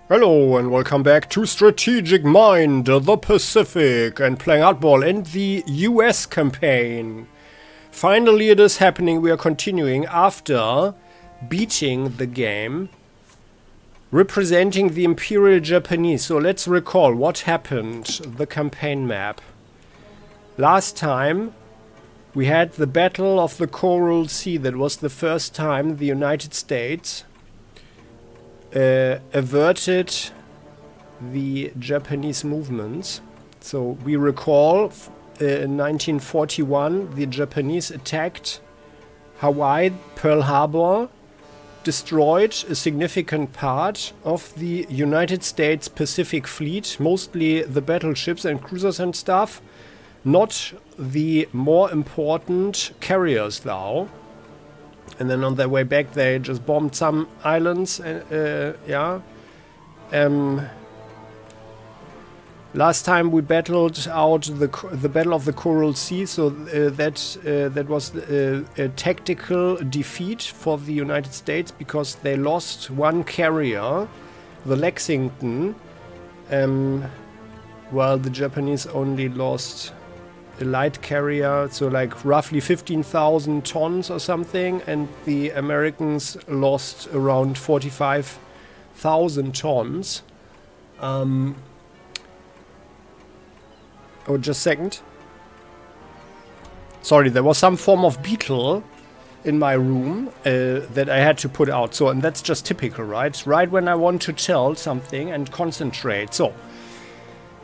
Hello and welcome back to Strategic Mind, the Pacific, and playing hardball in the US campaign. Finally it is happening, we are continuing after beating the game, representing the Imperial Japanese. So let's recall what happened, the campaign map. Last time we had the Battle of the Coral Sea. That was the first time the United States averted the Japanese movements. So we recall in 1941 the Japanese attacked Hawaii, Pearl Harbour, destroyed a significant part of the United States Pacific Fleet, mostly the battleships and cruisers and stuff, not the more important carriers though. And then on their way back, they just bombed some islands. Last time we battled out the Battle of the Coral Sea, so that was a tactical defeat for the United States because they lost one carrier, the Lexington, while the Japanese only lost a light carrier, so like roughly 15,000 tons or something, and the Americans lost around 45,000 tons. Oh, just a second. Sorry, there was some form of beetle in my room that I had to put out. So, and that's just typical, right? Right when I want to tell something and concentrate. So,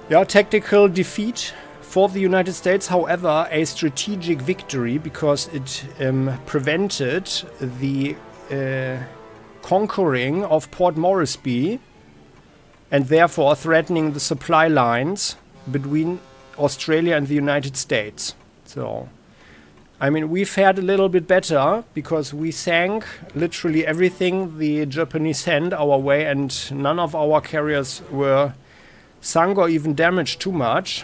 yeah, tactical defeat for the United States, however, a strategic victory because it prevented the conquering of Port Moresby and therefore threatening the supply lines between Australia and the United States. So, I mean, we fared a little bit better because we sank literally everything the Japanese sent our way, and none of our carriers were sunk or even damaged too much.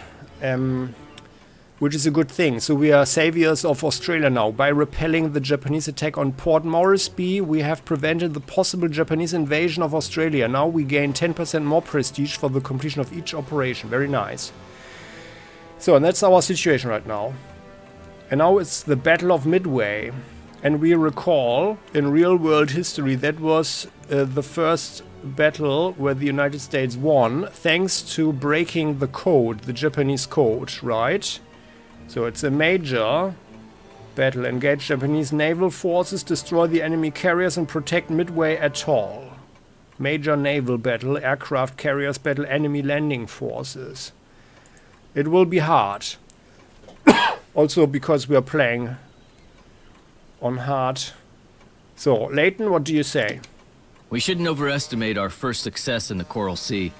Which is a good thing. So we are saviors of Australia now. By repelling the Japanese attack on Port Moresby, we have prevented the possible Japanese invasion of Australia. Now we gain 10% more prestige for the completion of each operation. Very nice. So, and that's our situation right now. And now it's the Battle of Midway. And we recall, in real-world history, that was the first battle where the United States won, thanks to breaking the code, the Japanese code, right? So it's a major battle. Engage Japanese naval forces, destroy the enemy carriers and protect Midway atoll. Major naval battle, aircraft carriers battle enemy landing forces. It will be hard. Also because we are playing on hard. So, Leighton, what do you say? We shouldn't overestimate our first success in the Coral Sea.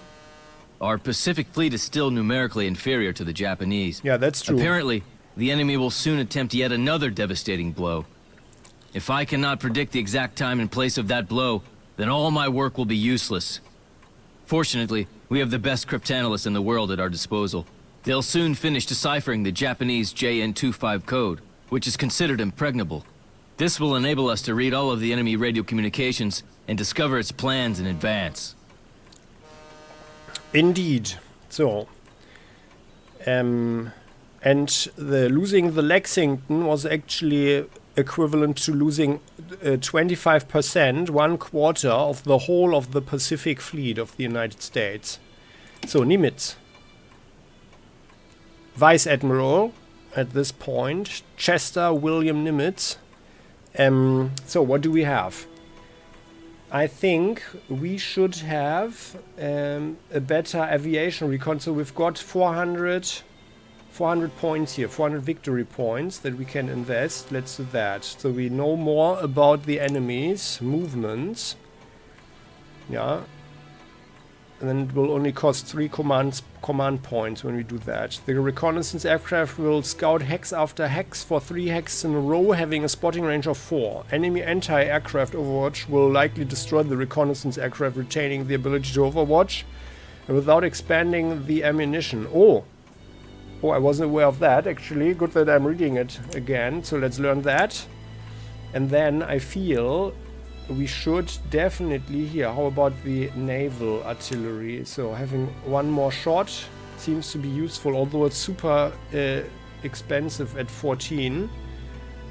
Our Pacific fleet is still numerically inferior to the Japanese. Yeah, that's true. Apparently, the enemy will soon attempt yet another devastating blow. If I cannot predict the exact time and place of that blow, then all my work will be useless. Fortunately, we have the best cryptanalysts in the world at our disposal. They'll soon finish deciphering the Japanese JN-25 code, which is considered impregnable. This will enable us to read all of the enemy radio communications and discover its plans in advance. Indeed. So, and losing the Lexington was actually equivalent to losing 25%, 1/4 of the whole of the Pacific Fleet of the United States. So, Nimitz. Vice Admiral at this point, Chester William Nimitz. So what do we have? I think we should have a better aviation recon. So we've got 400 points here, 400 victory points that we can invest. Let's do that. So we know more about the enemy's movements. Yeah. And then it will only cost 3 command points when we do that. The reconnaissance aircraft will scout hex after hex for 3 hexes in a row, having a spotting range of 4. Enemy anti-aircraft overwatch will likely destroy the reconnaissance aircraft, retaining the ability to overwatch and without expanding the ammunition. Oh, I wasn't aware of that actually. Good that I'm reading it again. So let's learn that. And then I feel we should definitely here. How about the naval artillery? So having one more shot seems to be useful, although it's super expensive at 14.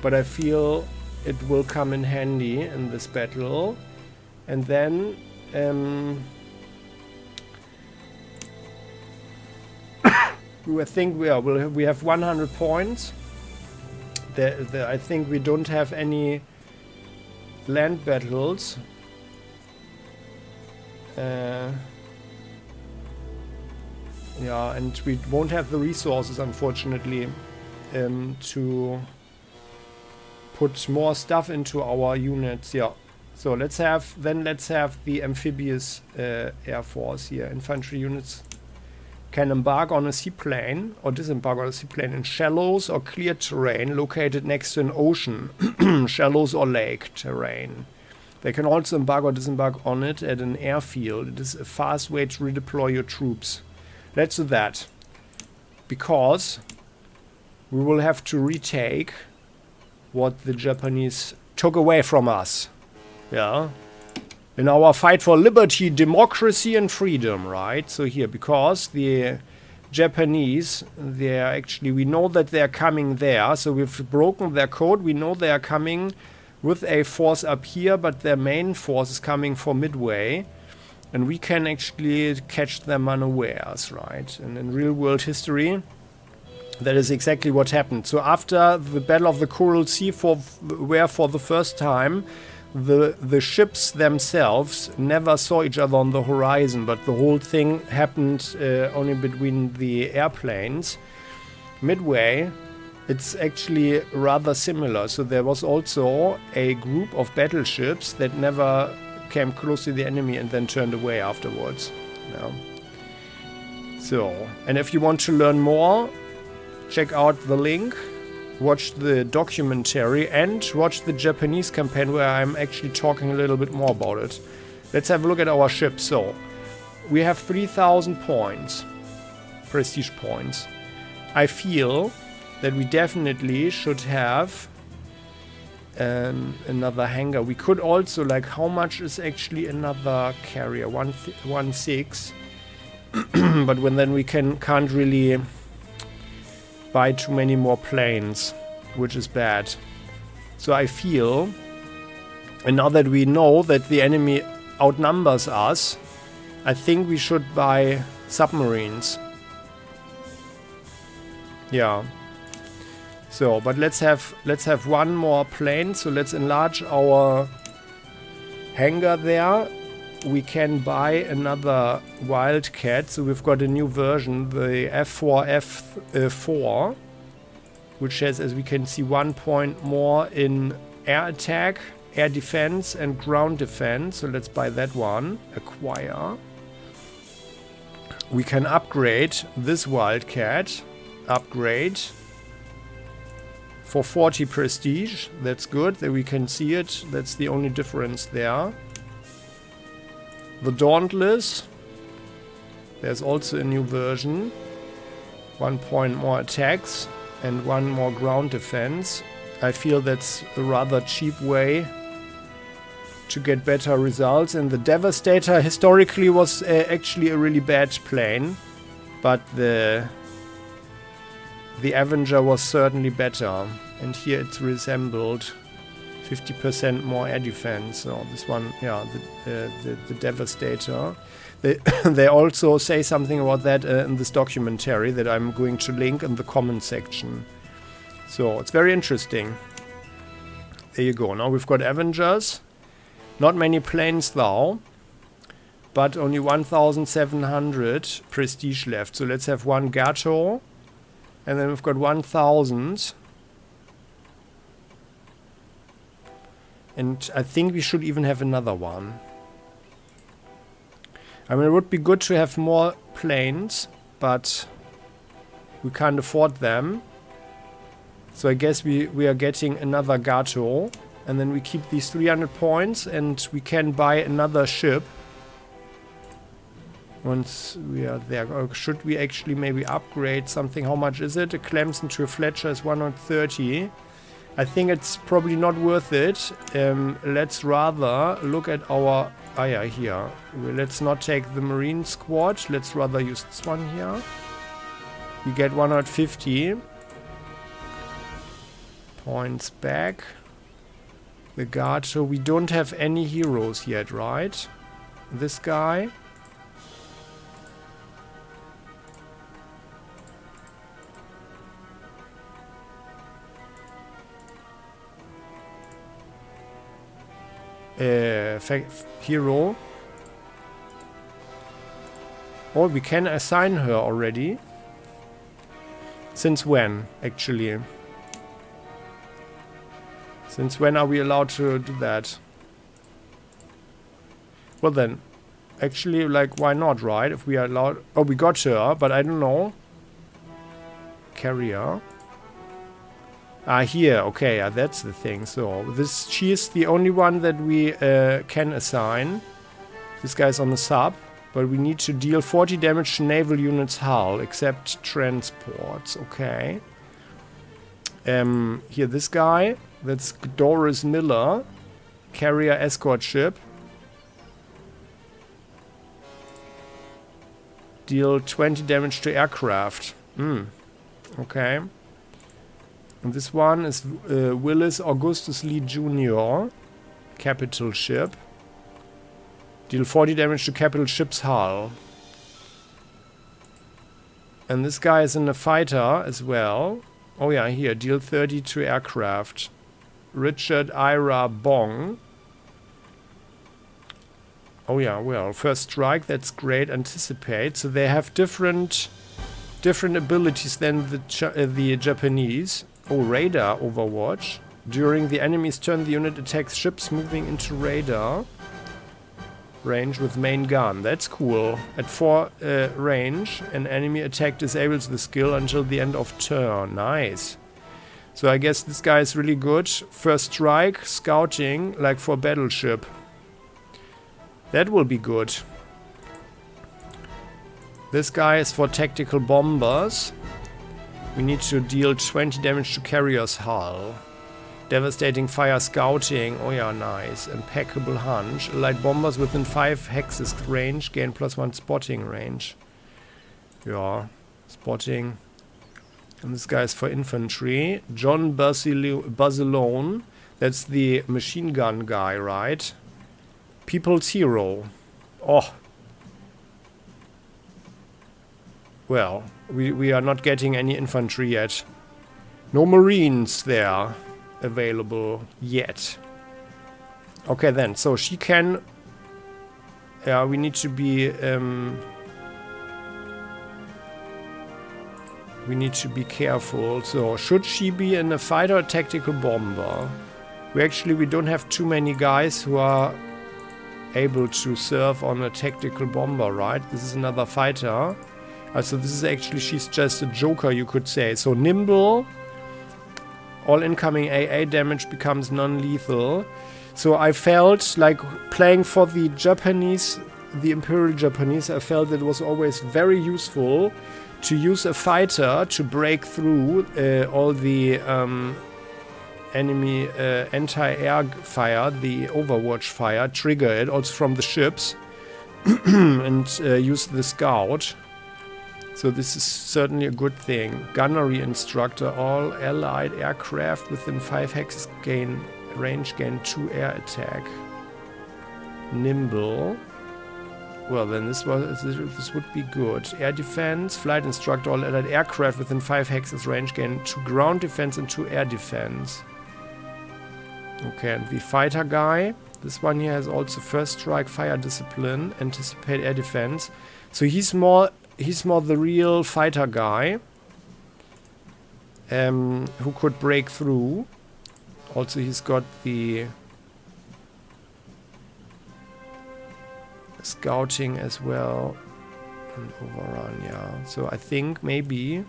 But I feel it will come in handy in this battle. And then I think we have 100 points. I think we don't have any land battles. Yeah, and we won't have the resources, unfortunately, to put more stuff into our units. Yeah. So let's have the amphibious air force here. Infantry units can embark on a seaplane or disembark on a seaplane in shallows or clear terrain located next to an ocean, shallows or lake terrain. They can also embark or disembark on it at an airfield. It is a fast way to redeploy your troops. Let's do that, because we will have to retake what the Japanese took away from us. Yeah. In our fight for liberty, democracy and freedom, right? So here, because the Japanese, we know that they're coming there, so we've broken their code. We know they are coming with a force up here, but their main force is coming for Midway, and we can actually catch them unawares, right? And in real world history, that is exactly what happened. So after the Battle of the Coral Sea, where for the first time the ships themselves never saw each other on the horizon, but the whole thing happened only between the airplanes. Midway, it's actually rather similar. So there was also a group of battleships that never came close to the enemy and then turned away afterwards. Yeah. So, and if you want to learn more, check out the link. Watch the documentary and watch the Japanese campaign, where I'm actually talking a little bit more about it. Let's have a look at our ship. So, we have 3,000 points, prestige points. I feel that we definitely should have another hangar. We could also, like, how much is actually another carrier? 1.6. But then we can't really buy too many more planes, which is bad. So I feel, and now that we know that the enemy outnumbers us, I think we should buy submarines. Yeah. So, but let's have one more plane. So let's enlarge our hangar there. We can buy another Wildcat. So we've got a new version, the F4, which has, as we can see, 1 point more in air attack, air defense, and ground defense. So let's buy that one. Acquire. We can upgrade this Wildcat. Upgrade. For 40 prestige. That's good. There we can see it. That's the only difference there. The Dauntless, there's also a new version. 1 point more attacks and 1 more ground defense. I feel that's a rather cheap way to get better results. And the Devastator historically was actually a really bad plane, but the Avenger was certainly better. And here it's resembled. 50% more air defense. So this one, yeah, the Devastator. They also say something about that in this documentary that I'm going to link in the comment section. So it's very interesting. There you go. Now we've got Avengers. Not many planes though, but only 1,700 prestige left. So let's have one Gato, and then we've got 1,000. And I think we should even have another one. I mean, it would be good to have more planes, but we can't afford them. So I guess we are getting another Gato. And then we keep these 300 points and we can buy another ship. Once we are there. Or should we actually maybe upgrade something? How much is it? A Clemson to a Fletcher is 130. I think it's probably not worth it. Let's rather look at our... Ah, yeah, here. Let's not take the Marine squad. Let's rather use this one here. We get 150 points back. The guard. So we don't have any heroes yet, right? This guy. Hero. Oh, we can assign her already. Since when, actually? Since when are we allowed to do that? Well then, actually, like, why not, right? If we are allowed... Oh, we got her, but I don't know. Carrier. Ah, here. Okay, yeah, that's the thing. So, this, she is the only one that we can assign. This guy's on the sub. But we need to deal 40 damage to naval units hull, except transports. Okay. Here, this guy. That's Doris Miller. Carrier escort ship. Deal 20 damage to aircraft. Okay. And this one is Willis Augustus Lee Jr. Capital ship. Deal 40 damage to capital ship's hull. And this guy is in a fighter as well. Oh yeah, here. Deal 30 to aircraft. Richard Ira Bong. Oh yeah, well, first strike, that's great. Anticipate. So they have different abilities than the Japanese. Oh, radar overwatch. During the enemy's turn, the unit attacks ships moving into radar range with main gun. That's cool. At 4 range, an enemy attack disables the skill until the end of turn. Nice. So I guess this guy is really good. First strike, scouting, like for battleship. That will be good. This guy is for tactical bombers. We need to deal 20 damage to carrier's hull. Devastating fire scouting. Oh yeah, nice. Impeccable hunch. Light bombers within 5 hexes range gain +1 spotting range. Yeah, spotting. And this guy is for infantry. John Basilone. That's the machine gun guy, right? People's hero. Oh. Well, we are not getting any infantry yet. No marines there available yet. Okay then, so she can... Yeah, we need to be... we need to be careful. So, should she be in a fighter or tactical bomber? We don't have too many guys who are able to serve on a tactical bomber, right? This is another fighter. So this is actually, she's just a joker, you could say. So nimble, all incoming AA damage becomes non-lethal. So I felt like playing for the Japanese, the Imperial Japanese, I felt it was always very useful to use a fighter to break through all the enemy anti-air fire, the overwatch fire, trigger it also from the ships and use the scout. So this is certainly a good thing. Gunnery instructor, all allied aircraft within 5 hexes gain 2 air attack. Nimble. Well, then this would be good. Air defense, flight instructor, all allied aircraft within 5 hexes range gain 2 ground defense and 2 air defense. Okay, and the fighter guy. This one here has also first strike, fire discipline, anticipate air defense. So he's more the real fighter guy, who could break through. Also, he's got the scouting as well and overrun. Yeah. So I think maybe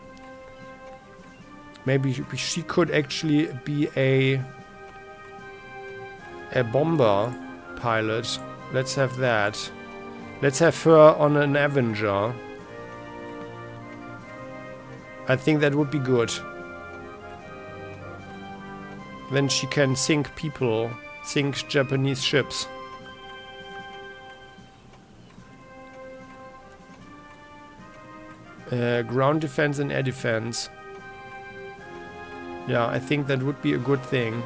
she could actually be a bomber pilot. Let's have that. Let's have her on an Avenger. I think that would be good. then she can sink people, sink Japanese ships. Ground defense and air defense. Yeah, I think that would be a good thing.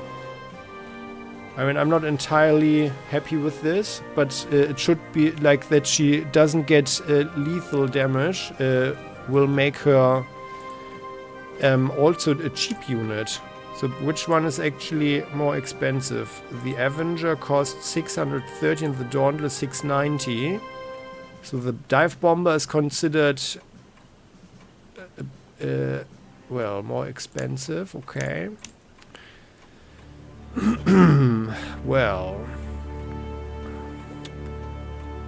I mean, I'm not entirely happy with this, but it should be like that she doesn't get lethal damage. Will make her also a cheap unit. So which one is actually more expensive? The Avenger costs 630 and the Dauntless 690. So the dive bomber is considered well, more expensive. Okay. Well,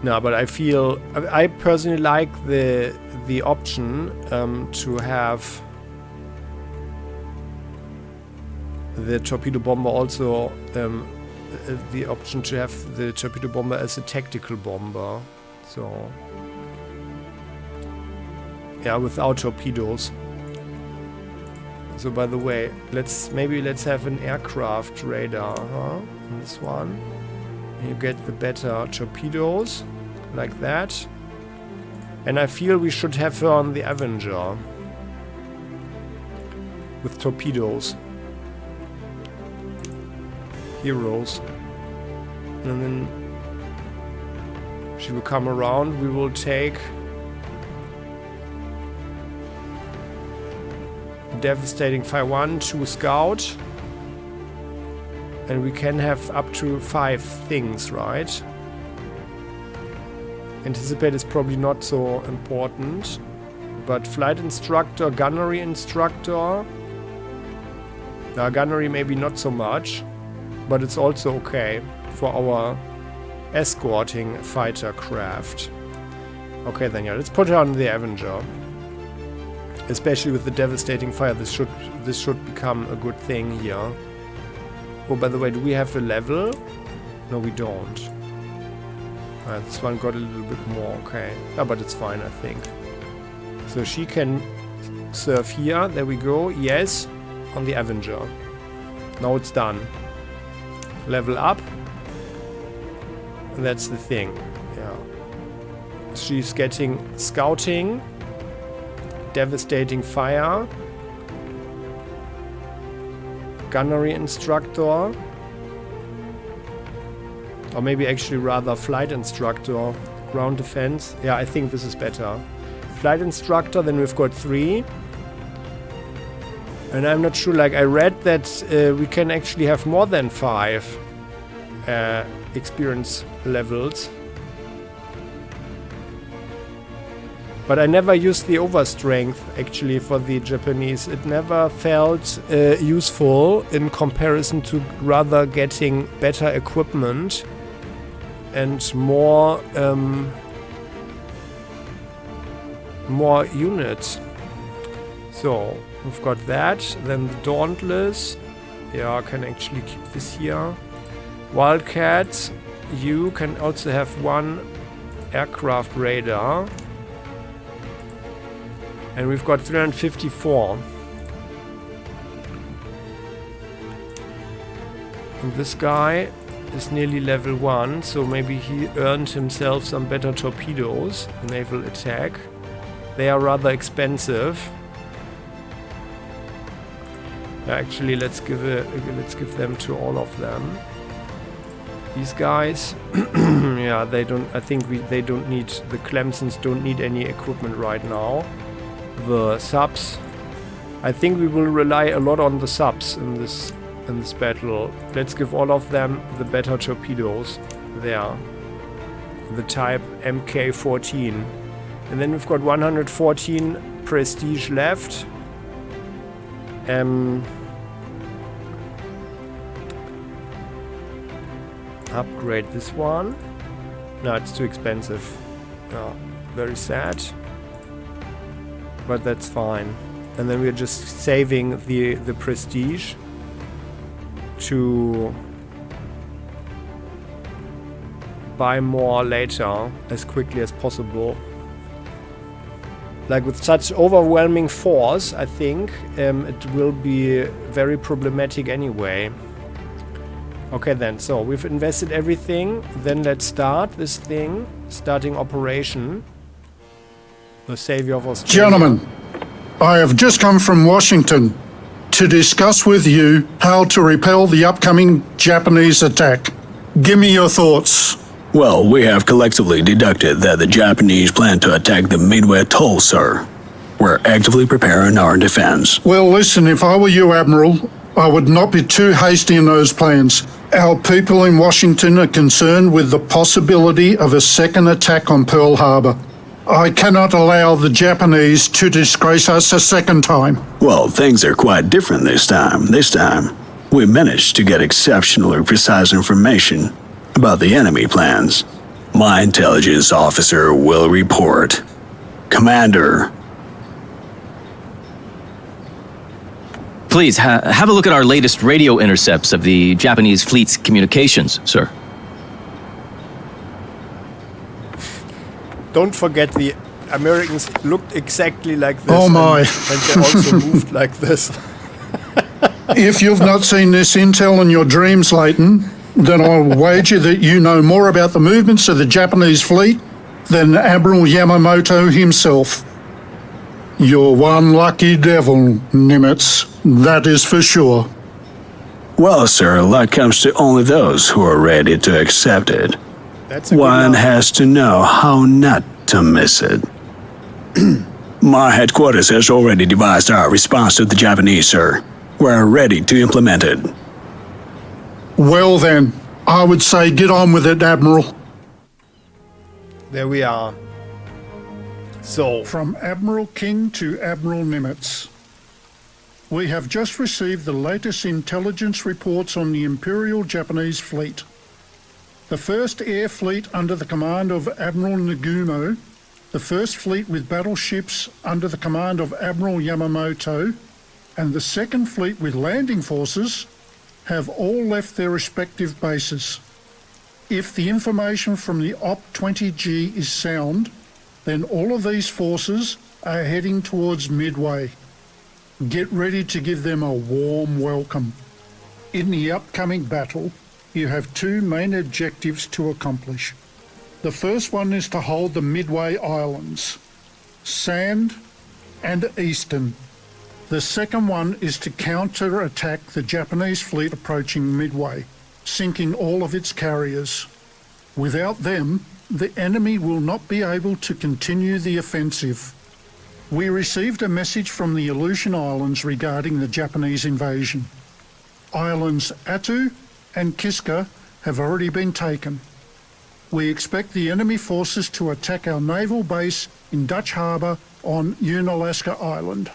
no, but I feel I personally like the option to have the torpedo bomber also the option to have the torpedo bomber as a tactical bomber. So yeah, without torpedoes. So by the way, let's have an aircraft radar, huh? On this one. And you get the better torpedoes, like that. And I feel we should have her on the Avenger. With torpedoes. Heroes. And then she will come around, we will take devastating fire 1, 2 scout, and we can have up to 5 things, right? Anticipate is probably not so important, but flight instructor, gunnery instructor, gunnery maybe not so much, but it's also okay for our escorting fighter craft. Okay, then yeah, let's put her on the Avenger. Especially with the devastating fire, this should become a good thing here. Oh, by the way, do we have a level? No, we don't. This one got a little bit more, okay. Ah, but it's fine, I think. So she can serve here. There we go. Yes, on the Avenger. Now it's done. Level up. That's the thing. Yeah. She's getting scouting. Devastating fire. Gunnery instructor. Or maybe actually rather flight instructor. Ground defense. Yeah, I think this is better. Flight instructor, then we've got 3. And I'm not sure, like I read that we can actually have more than 5 experience levels. But I never used the overstrength actually for the Japanese. It never felt useful in comparison to rather getting better equipment and more units. So we've got that. Then the Dauntless. Yeah, I can actually keep this here. Wildcat. You can also have 1 aircraft radar. And we've got 354. And this guy is nearly level 1, so maybe he earned himself some better torpedoes. Naval attack. They are rather expensive. Actually, let's give them to all of them. These guys, yeah, they don't. I think they don't need, the Clemsons don't need any equipment right now. The subs, I think we will rely a lot on the subs in this battle. Let's give all of them the better torpedoes there. The type Mk14. And then we've got 114 prestige left. Upgrade this one. No, it's too expensive. Oh, very sad. But that's fine. And then we're just saving the prestige to buy more later as quickly as possible. like with such overwhelming force, I think it will be very problematic anyway. Okay then, so we've invested everything. Then let's start this thing. Starting operation. The savior of Australia. Gentlemen, I have just come from Washington to discuss with you how to repel the upcoming Japanese attack. Give me your thoughts. Well, we have collectively deducted that the Japanese plan to attack the Midway atoll, sir. We're actively preparing our defense. Well, listen, if I were you, Admiral, I would not be too hasty in those plans. Our people in Washington are concerned with the possibility of a second attack on Pearl Harbour. I cannot allow the Japanese to disgrace us a second time. Well, things are quite different this time. This time, we managed to get exceptionally precise information about the enemy plans. My intelligence officer will report. Commander. Please, have a look at our latest radio intercepts of the Japanese fleet's communications, sir. Don't forget the Americans looked exactly like this. Oh my. And they also moved like this. If you've not seen this intel in your dreams, Leighton, then I'll wager that you know more about the movements of the Japanese fleet than Admiral Yamamoto himself. You're one lucky devil, Nimitz. That is for sure. Well, sir, luck comes to only those who are ready to accept it. That's a One good line. has to know how not to miss it. My headquarters has already devised our response to the Japanese, sir. We're ready to implement it. Well then, I would say get on with it, Admiral. There we are. So, From Admiral King to Admiral Nimitz. We have just received the latest intelligence reports on the Imperial Japanese fleet. The first air fleet under the command of Admiral Nagumo, the first fleet with battleships under the command of Admiral Yamamoto, and the second fleet with landing forces have all left their respective bases. If the information from the Op-20G is sound, then all of these forces are heading towards Midway. Get ready to give them a warm welcome. In the upcoming battle, you have two main objectives to accomplish. The first one is to hold the Midway Islands, Sand and Eastern. The second one is to counter-attack the Japanese fleet approaching Midway, sinking all of its carriers. Without them, the enemy will not be able to continue the offensive. We received a message from the Aleutian Islands regarding the Japanese invasion. Islands Attu and Kiska have already been taken. We expect the enemy forces to attack our naval base in Dutch Harbour on Unalaska Island.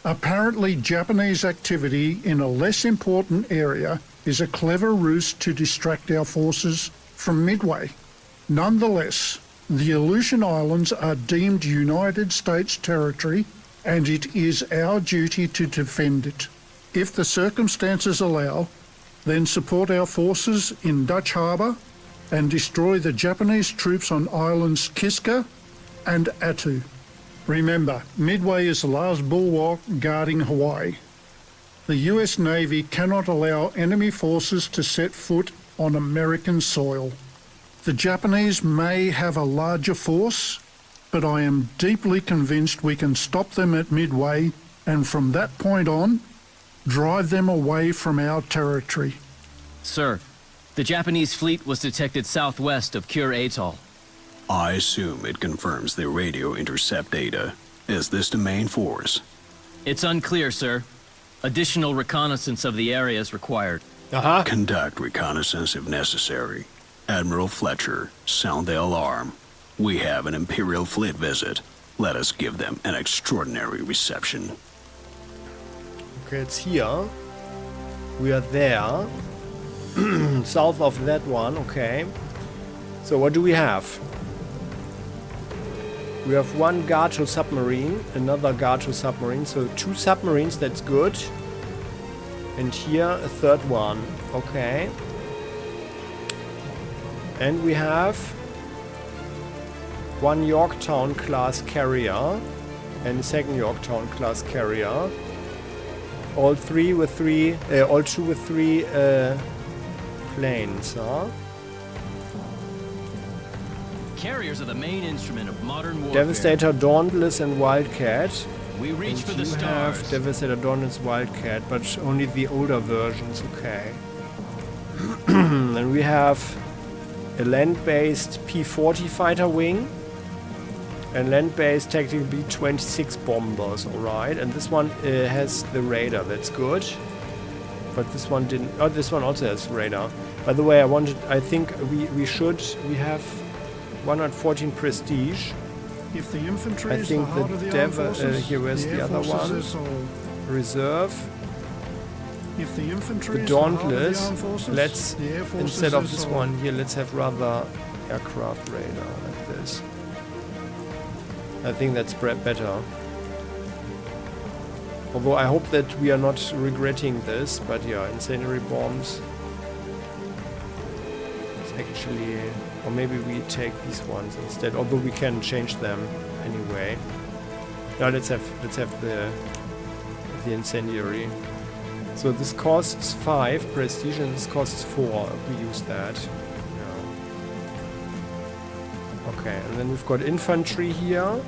Apparently, Japanese activity in a less important area is a clever ruse to distract our forces from Midway. Nonetheless, the Aleutian Islands are deemed United States territory, and it is our duty to defend it. If the circumstances allow, then support our forces in Dutch Harbour and destroy the Japanese troops on islands Kiska and Attu. Remember, Midway is the last bulwark guarding Hawaii. The US Navy cannot allow enemy forces to set foot on American soil. The Japanese may have a larger force, but I am deeply convinced we can stop them at Midway and from that point on, drive them away from our territory. Sir, the Japanese fleet was detected southwest of Kure Atoll. I assume it confirms the radio intercept data. Is this the main force? It's unclear, sir. Additional reconnaissance of the area is required. Conduct reconnaissance if necessary. Admiral Fletcher, sound the alarm. We have an Imperial fleet visit. Let us give them an extraordinary reception. okay, it's here. We are there. South of that one, okay. So what do we have? We have one Gato submarine, another Gato submarine, so 2 submarines, that's good. And here a third one, okay. And we have one Yorktown class carrier and a second Yorktown class carrier. All two with three planes, huh? Carriers are the main instrument of modern warfare. Devastator, Dauntless, and Wildcat. We reach for the You stars. have Devastator, Dauntless, Wildcat, but only the older versions, okay. Then we have a land-based P-40 fighter wing and land-based tactical B-26 bombers, alright. And this one has the radar, that's good. But this one didn't. Oh, this one also has radar. By the way, I think we have 114 prestige. If the infantry I is think the heart of the armed forces, here where's the other forces one? is all. Reserve. If the infantry The is the heart of the Dauntless. armed forces, Let's, the air forces instead of is this all. one here, let's have rather aircraft radar like this. I think that's better. Although I hope that we are not regretting this, but yeah, incendiary bombs. It's actually, or maybe we take these ones instead. Although we can change them anyway. Now let's have the incendiary. So this costs 5 prestige and this costs 4 if we use that. Yeah. Okay, and then we've got infantry here.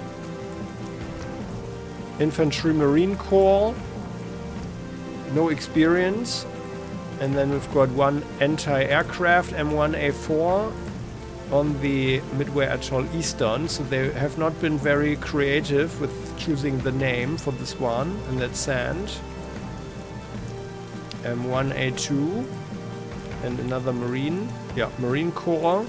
Infantry Marine Corps. No experience. And then we've got one anti-aircraft M1A4 on the Midway Atoll Eastern. So they have not been very creative with choosing the name for this one, and that's sand. M1A2 and another Marine. Yeah, Marine Corps.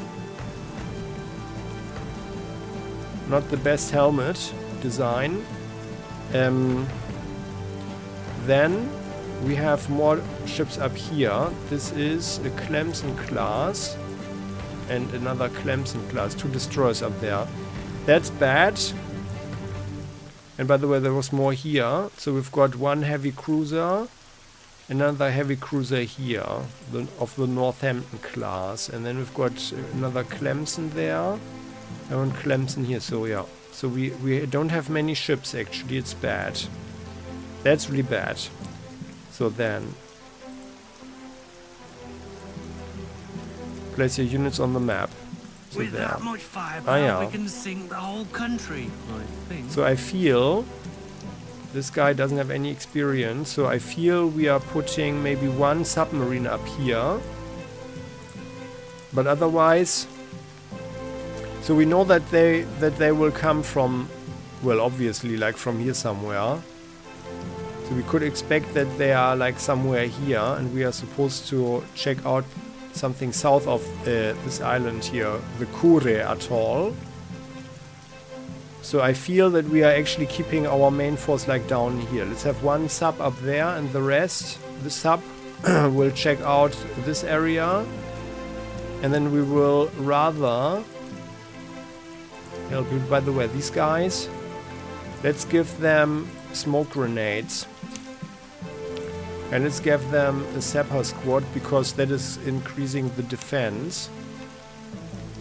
Not the best helmet design. Then we have more ships up here. This is a Clemson class and another Clemson class. 2 destroyers up there. That's bad. And by the way, there was more here. So we've got one heavy cruiser, another heavy cruiser here of the Northampton class. And then we've got another Clemson there and one Clemson here. So yeah. So we don't have many ships actually. It's bad. That's really bad. So then place your units on the map. So With there. that much firepower, yeah. we can sink the whole country, I think. So I feel this guy doesn't have any experience. So I feel we are putting maybe one submarine up here. But otherwise, so we know that they will come from, well, obviously like from here somewhere. So we could expect that they are like somewhere here, and we are supposed to check out something south of this island here, the Kure Atoll. So I feel that we are actually keeping our main force like down here. Let's have one sub up there, and the rest, the sub will check out this area, and then we will rather help you. By the way, these guys, let's give them smoke grenades. And let's give them a sapper squad, because that is increasing the defense,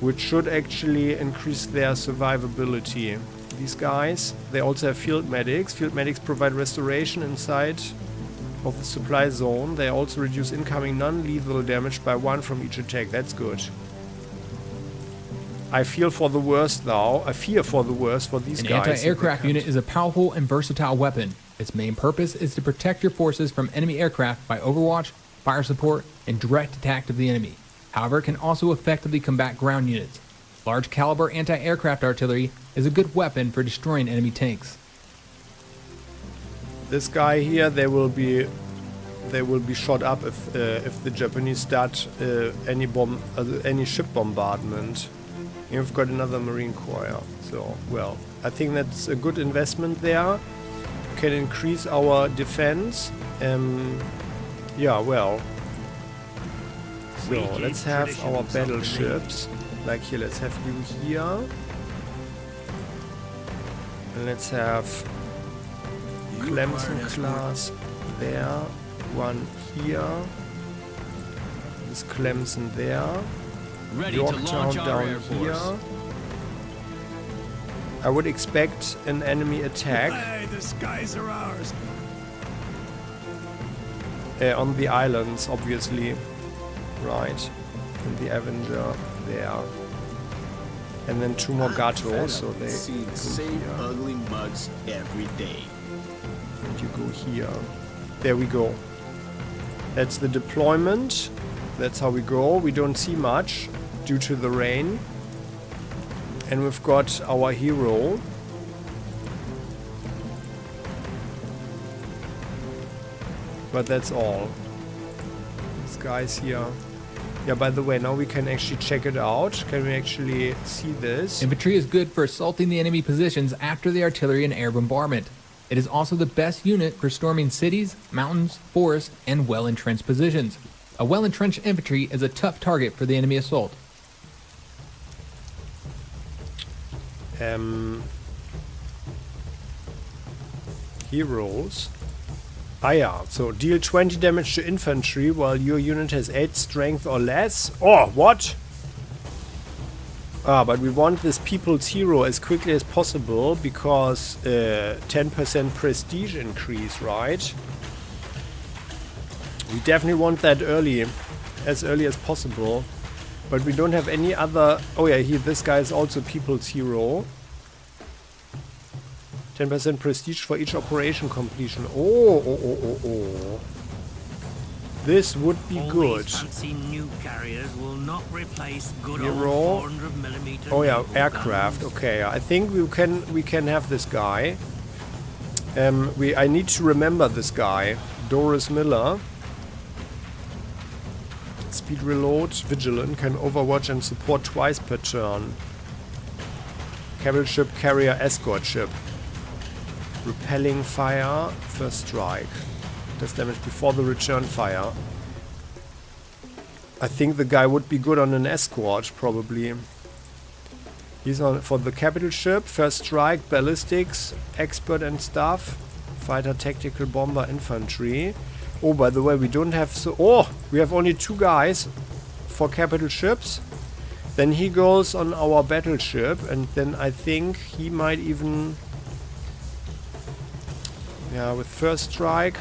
which should actually increase their survivability. These guys, they also have field medics. Field medics provide restoration inside of the supply zone. They also reduce incoming non-lethal damage by 1 from each attack. That's good. I feel for the worst though. I fear for the worst for these guys. An anti-aircraft unit is a powerful and versatile weapon. Its main purpose is to protect your forces from enemy aircraft by overwatch, fire support, and direct attack of the enemy. However, it can also effectively combat ground units. Large caliber anti-aircraft artillery is a good weapon for destroying enemy tanks. This guy here, they will be shot up if the Japanese start any ship bombardment. You've got another Marine Corps, yeah. So, well, I think that's a good investment there. Can increase our defense. Yeah, well. So, let's have our battleships. Like here, let's have you here. And let's have Clemson class there. One here. This Clemson there. Ready to Yorktown launch our down air here. force. I would expect an enemy attack Hey, the skies are ours. on the islands, obviously. Right. And the Avenger there. And then 2 more Gato, so they see the same ugly mugs every day. and you go here. There we go. That's the deployment. That's how we go. We don't see much due to the rain. And we've got our hero. But that's all. These guys here. Yeah, by the way, now we can actually check it out. Can we actually see this? Infantry is good for assaulting the enemy positions after the artillery and air bombardment. It is also the best unit for storming cities, mountains, forests, and well-entrenched positions. A well-entrenched infantry is a tough target for the enemy assault. Heroes. Ah yeah, so deal 20 damage to infantry while your unit has 8 strength or less. Oh, what? Ah, but we want this people's hero as quickly as possible because 10% prestige increase, right? We definitely want that early, as early as possible. But we don't have any other... Oh yeah, this guy is also people's hero. 10% prestige for each operation completion. Oh. This would be All good. these fancy new carriers will not replace good Hero. old 400mm. Oh yeah, naval aircraft. guns. Okay, I think we can have this guy. I need to remember this guy, Doris Miller. Speed reload, vigilant, can overwatch and support twice per turn. Capital ship, carrier, escort ship. Repelling fire, first strike. Does damage before the return fire. I think the guy would be good on an escort, probably. He's on for the capital ship, first strike, ballistics, expert and stuff. Fighter, tactical, bomber, infantry. Oh, by the way, we don't have we have only 2 guys for capital ships. Then he goes on our battleship, and then I think he might even... Yeah, with first strike.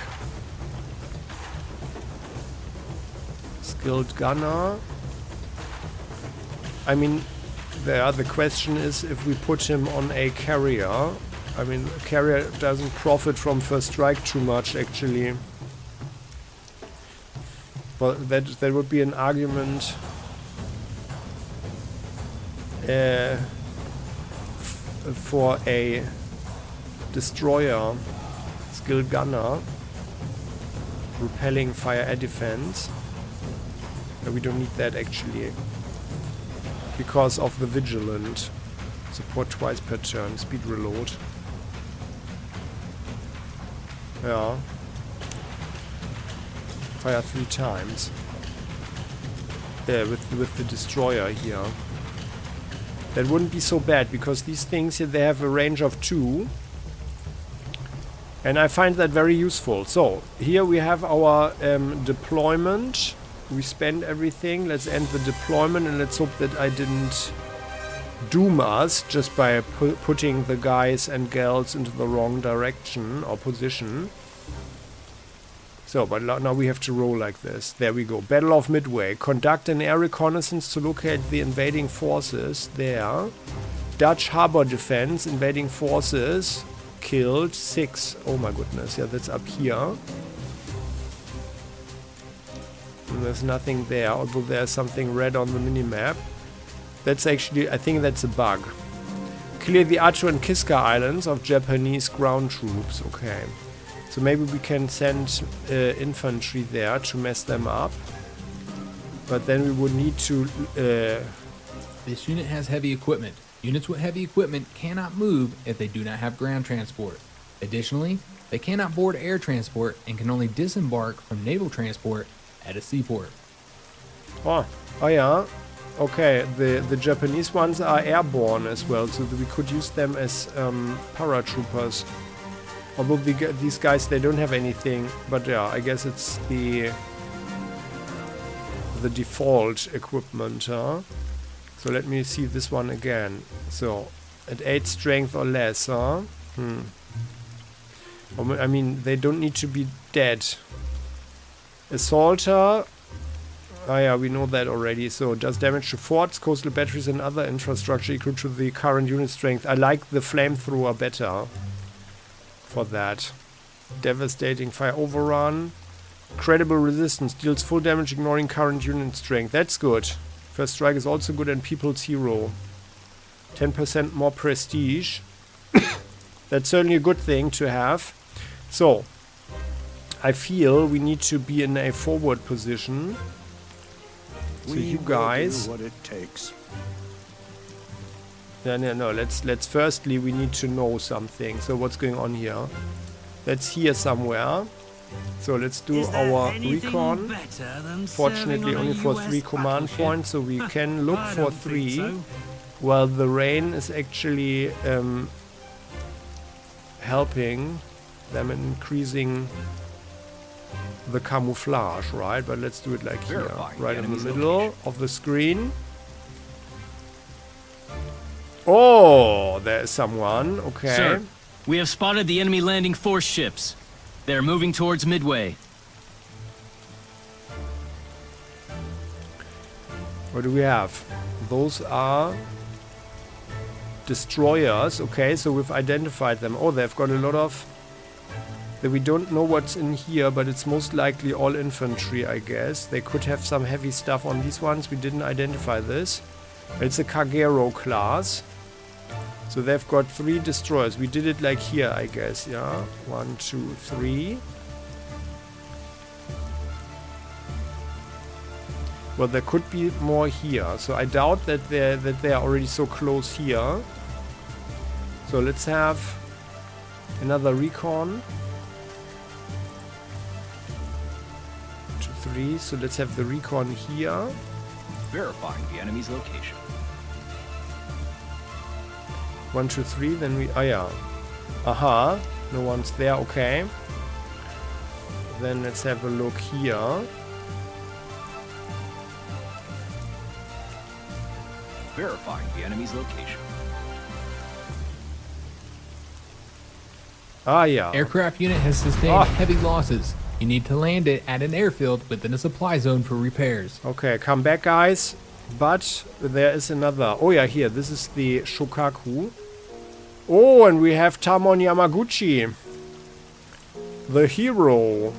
Skilled gunner. I mean, the question is if we put him on a carrier. I mean, a carrier doesn't profit from first strike too much, actually. But that would be an argument for a destroyer. Skilled gunner. Repelling fire air defense. No, we don't need that actually. Because of the vigilant. Support twice per turn. Speed reload. Yeah. Fire 3 times. Yeah, with the destroyer here. That wouldn't be so bad because these things here, they have a range of 2. And I find that very useful. So, here we have our deployment. We spend everything. Let's end the deployment and let's hope that I didn't doom us just by putting the guys and gals into the wrong direction or position. So, but now we have to roll like this. There we go. Battle of Midway. Conduct an air reconnaissance to locate the invading forces. There. Dutch harbor defense. Invading forces. Killed 6. Oh my goodness. Yeah, that's up here. And there's nothing there, although there's something red on the minimap. That's actually, I think that's a bug. Clear the Acho and Kiska Islands of Japanese ground troops. Okay. So maybe we can send infantry there to mess them up. But then we would need to... This unit has heavy equipment. Units with heavy equipment cannot move if they do not have ground transport. Additionally, they cannot board air transport and can only disembark from naval transport at a seaport. Oh yeah. Okay, the Japanese ones are airborne as well, so that we could use them as paratroopers. Although these guys, they don't have anything, but yeah, I guess it's the default equipment, huh? So let me see this one again. So, At 8 strength or less, huh? I mean, they don't need to be dead. Assaulter. Ah yeah, we know that already. So, does damage to forts, coastal batteries and other infrastructure equal to the current unit strength. I like the flamethrower better for that. Devastating fire overrun. Credible resistance. Deals full damage ignoring current unit strength. That's good. First strike is also good and people's hero. 10% more prestige. That's certainly a good thing to have. So, I feel we need to be in a forward position. So you guys, what it takes. no. Let's firstly we need to know something. So what's going on here? That's here somewhere. So let's do our recon. Fortunately, only for 3 command points, so we can look for 3. While the rain is actually helping them in increasing the camouflage, right? But let's do it like here, right in the middle of the screen. Oh, there is someone. Okay. Sir, we have spotted the enemy landing force ships. They're moving towards Midway. What do we have? Those are destroyers. Okay, so we've identified them. Oh, they've got a lot of... We don't know what's in here, but it's most likely all infantry, I guess. They could have some heavy stuff on these ones. We didn't identify this. It's a Carguero class. So they've got 3 destroyers. We did it like here, I guess, yeah? 1, 2, 3. Well, there could be more here. So I doubt that they're already so close here. So let's have another recon. 2, 3. So let's have the recon here. Verifying the enemy's location. 1, 2, 3. Then we... Oh, yeah. Aha. No one's there. Okay. Then let's have a look here. Verifying the enemy's location. Ah, yeah. Aircraft unit has sustained heavy losses. You need to land it at an airfield within a supply zone for repairs. Okay, come back, guys. But there is another. Oh, yeah, here. This is the Shokaku. Oh, and we have Tamon Yamaguchi. The hero.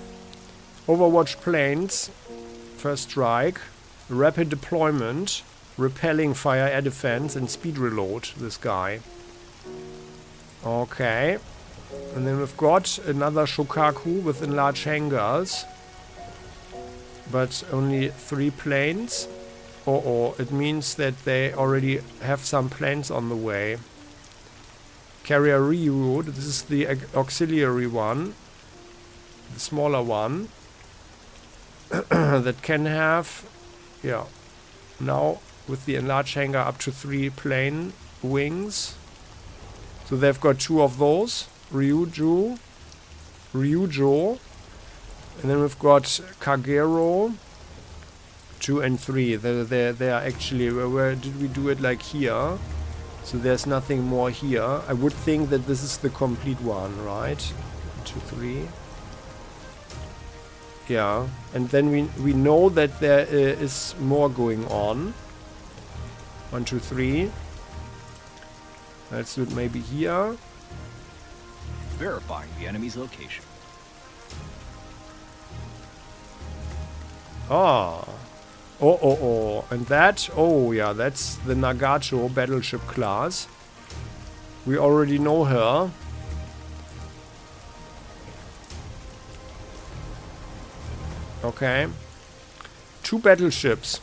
Overwatch planes. First strike. Rapid deployment. Repelling fire, air defense, and speed reload. This guy. Okay. And then we've got another Shokaku with enlarged hangars. But only 3 planes. Oh, it means that they already have some planes on the way. Carrier reroute. This is the auxiliary one. The smaller one. That can have... Yeah. Now, with the enlarged hangar, up to 3 plane wings. So they've got 2 of those. Ryujo. And then we've got Kagero. 2 and 3. They're actually... Where did we do it? Like here. So there's nothing more here. I would think that this is the complete one, right? 1, 2, 3. Yeah. And then we know that there is more going on. 1, 2, 3. Let's do it maybe here. Verifying the enemy's location. Ah. Oh. And that, oh yeah, that's the Nagacho battleship class. We already know her. Okay. 2 battleships.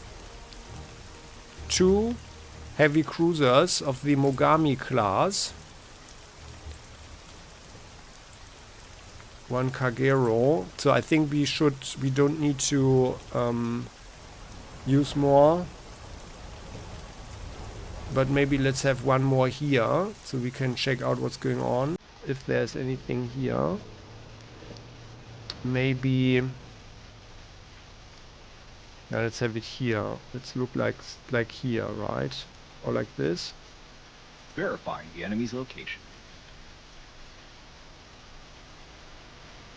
2 heavy cruisers of the Mogami class. 1 Kagero. So I think we don't need to use more. But maybe let's have 1 more here, so we can check out what's going on. If there's anything here. Maybe... Now let's have it here. Let's look like here, right? Or like this. Verifying the enemy's location.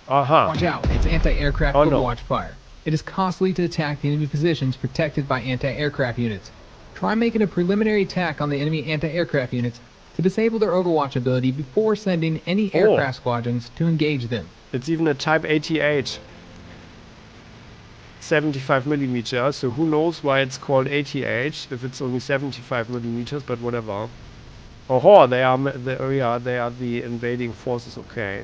Aha. Watch out, it's anti-aircraft Oh, no. overwatch fire. It is costly to attack the enemy positions protected by anti-aircraft units. Try making a preliminary attack on the enemy anti-aircraft units to disable their overwatch ability before sending any aircraft squadrons to engage them. It's even a Type 88. 75 millimeters, so who knows why it's called 88 if it's only 75 millimeters, but whatever. Oh, they are the invading forces. Okay.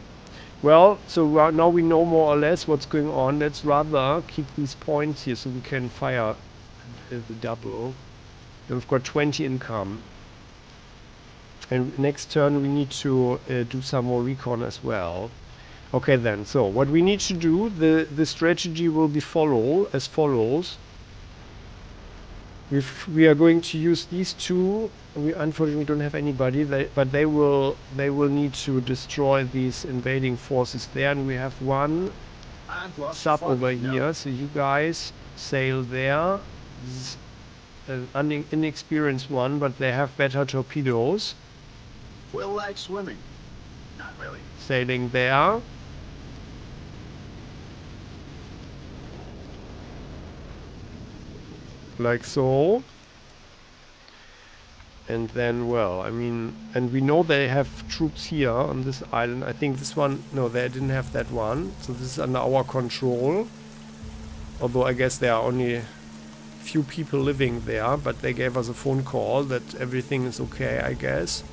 Well, so now we know more or less what's going on. Let's rather keep these points here so we can fire the double. And we've got 20 income. And next turn we need to do some more recon as well. Okay then, so what we need to do, the strategy will be as follows. We are going to use these two. We unfortunately don't have anybody, but they will need to destroy these invading forces there, and we have one sub over here. So you guys sail there. This is an inexperienced one, but they have better torpedoes. Will like swimming? Not really. Sailing there. Like so. And then, well, I mean, and we know they have troops here on this island. I think this one, no, they didn't have that one. So this is under our control. Although I guess there are only few people living there, but they gave us a phone call that everything is okay, I guess.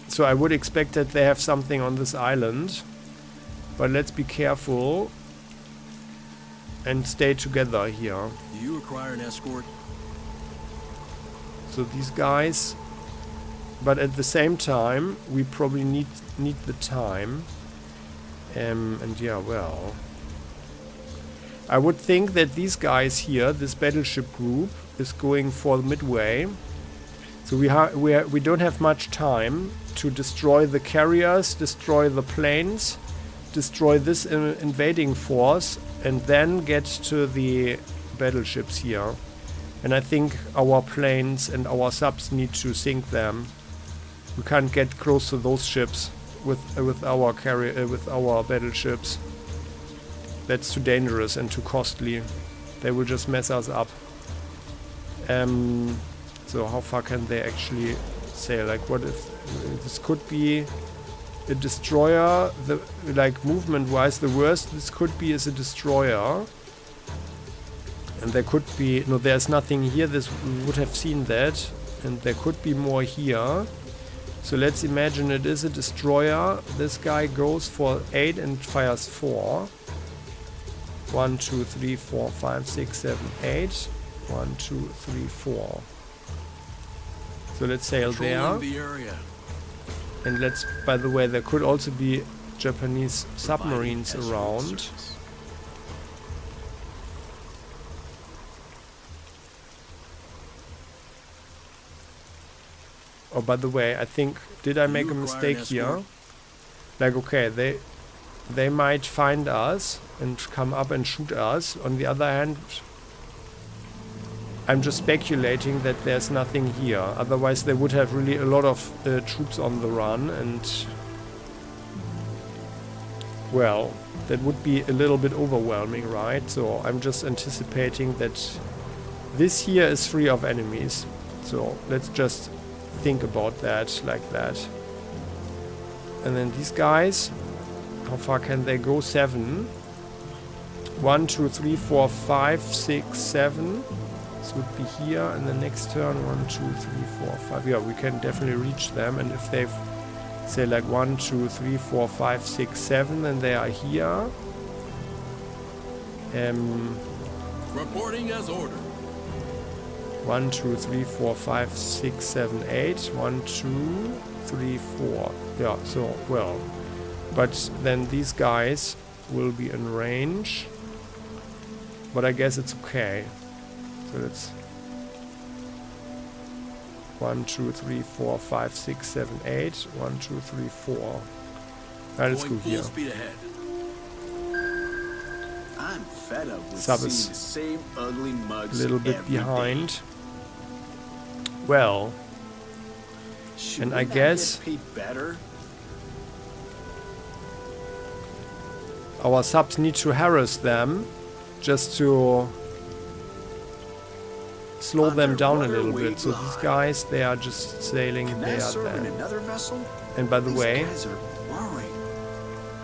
So I would expect that they have something on this island. But let's be careful and stay together here. Do you require an escort? So these guys, but at the same time, we probably need the time. And yeah, well, I would think that these guys here, this battleship group, is going for the Midway. So we don't have much time to destroy the carriers, destroy the planes, destroy this invading force, and then get to the battleships here. And I think our planes and our subs need to sink them. We can't get close to those ships with our battleships. That's too dangerous and too costly. They will just mess us up. So how far can they actually sail? Like, what if this could be a destroyer? Like, movement-wise, the worst this could be is a destroyer. And there could be, no, there's nothing here. We would have seen that. And there could be more here. So let's imagine it is a destroyer. This guy goes for 8 and fires 4. 1, 2, 3, 4, 5, 6, 7, 8. 1, 2, 3, 4. So let's sail there. And let's, by the way, there could also be Japanese submarines around. Oh, by the way, I think, did I make a mistake here? Like, okay, they might find us and come up and shoot us. On the other hand, I'm just speculating that there's nothing here. Otherwise, they would have really a lot of troops on the run, and well, that would be a little bit overwhelming, right? So I'm just anticipating that this here is free of enemies. So let's just think about that like that. And then these guys, how far can they go? 7. 1, 2, 3, 4, 5, 6, 7. This would be here, and the next turn 1, 2, 3, 4, 5. Yeah, we can definitely reach them. And if they've say like 1, 2, 3, 4, 5, 6, 7, then they are here. Reporting as ordered. 1, 2, 3, 4, 5, 6, 7, 8. 1, 2, 3, 4. Yeah, so, well. But then these guys will be in range. But I guess it's okay. So let's 1, 2, 3, 4, 5, 6, 7, 8. 1, 2, 3, 4. Let's go here. I'm fed up with Sub seeing is the same ugly mugs a little bit every behind. day. Well, And I guess better. our subs need to harass them just to slow them down a little bit. So these guys, they are just sailing there then. And by the way,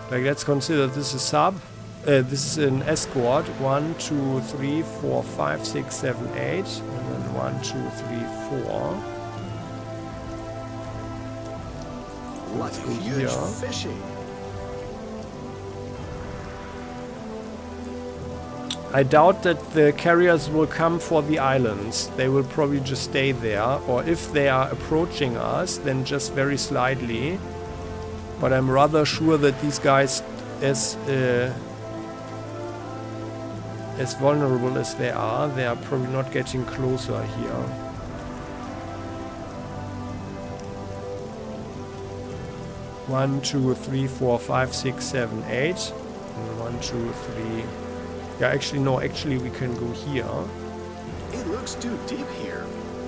like, let's consider this a sub. This is an escort. 1, 2, 3, 4, 5, 6, 7, 8. And then 1, 2, 3, 4. Let's go here. I doubt that the carriers will come for the islands. They will probably just stay there. Or if they are approaching us, then just very slightly. But I'm rather sure that these guys, as vulnerable as they are probably not getting closer here. One, 2, 3, 4, 5, 6, 7, 8. And 1, 2, 3. Yeah, actually, no, actually we can go here. It looks too deep here.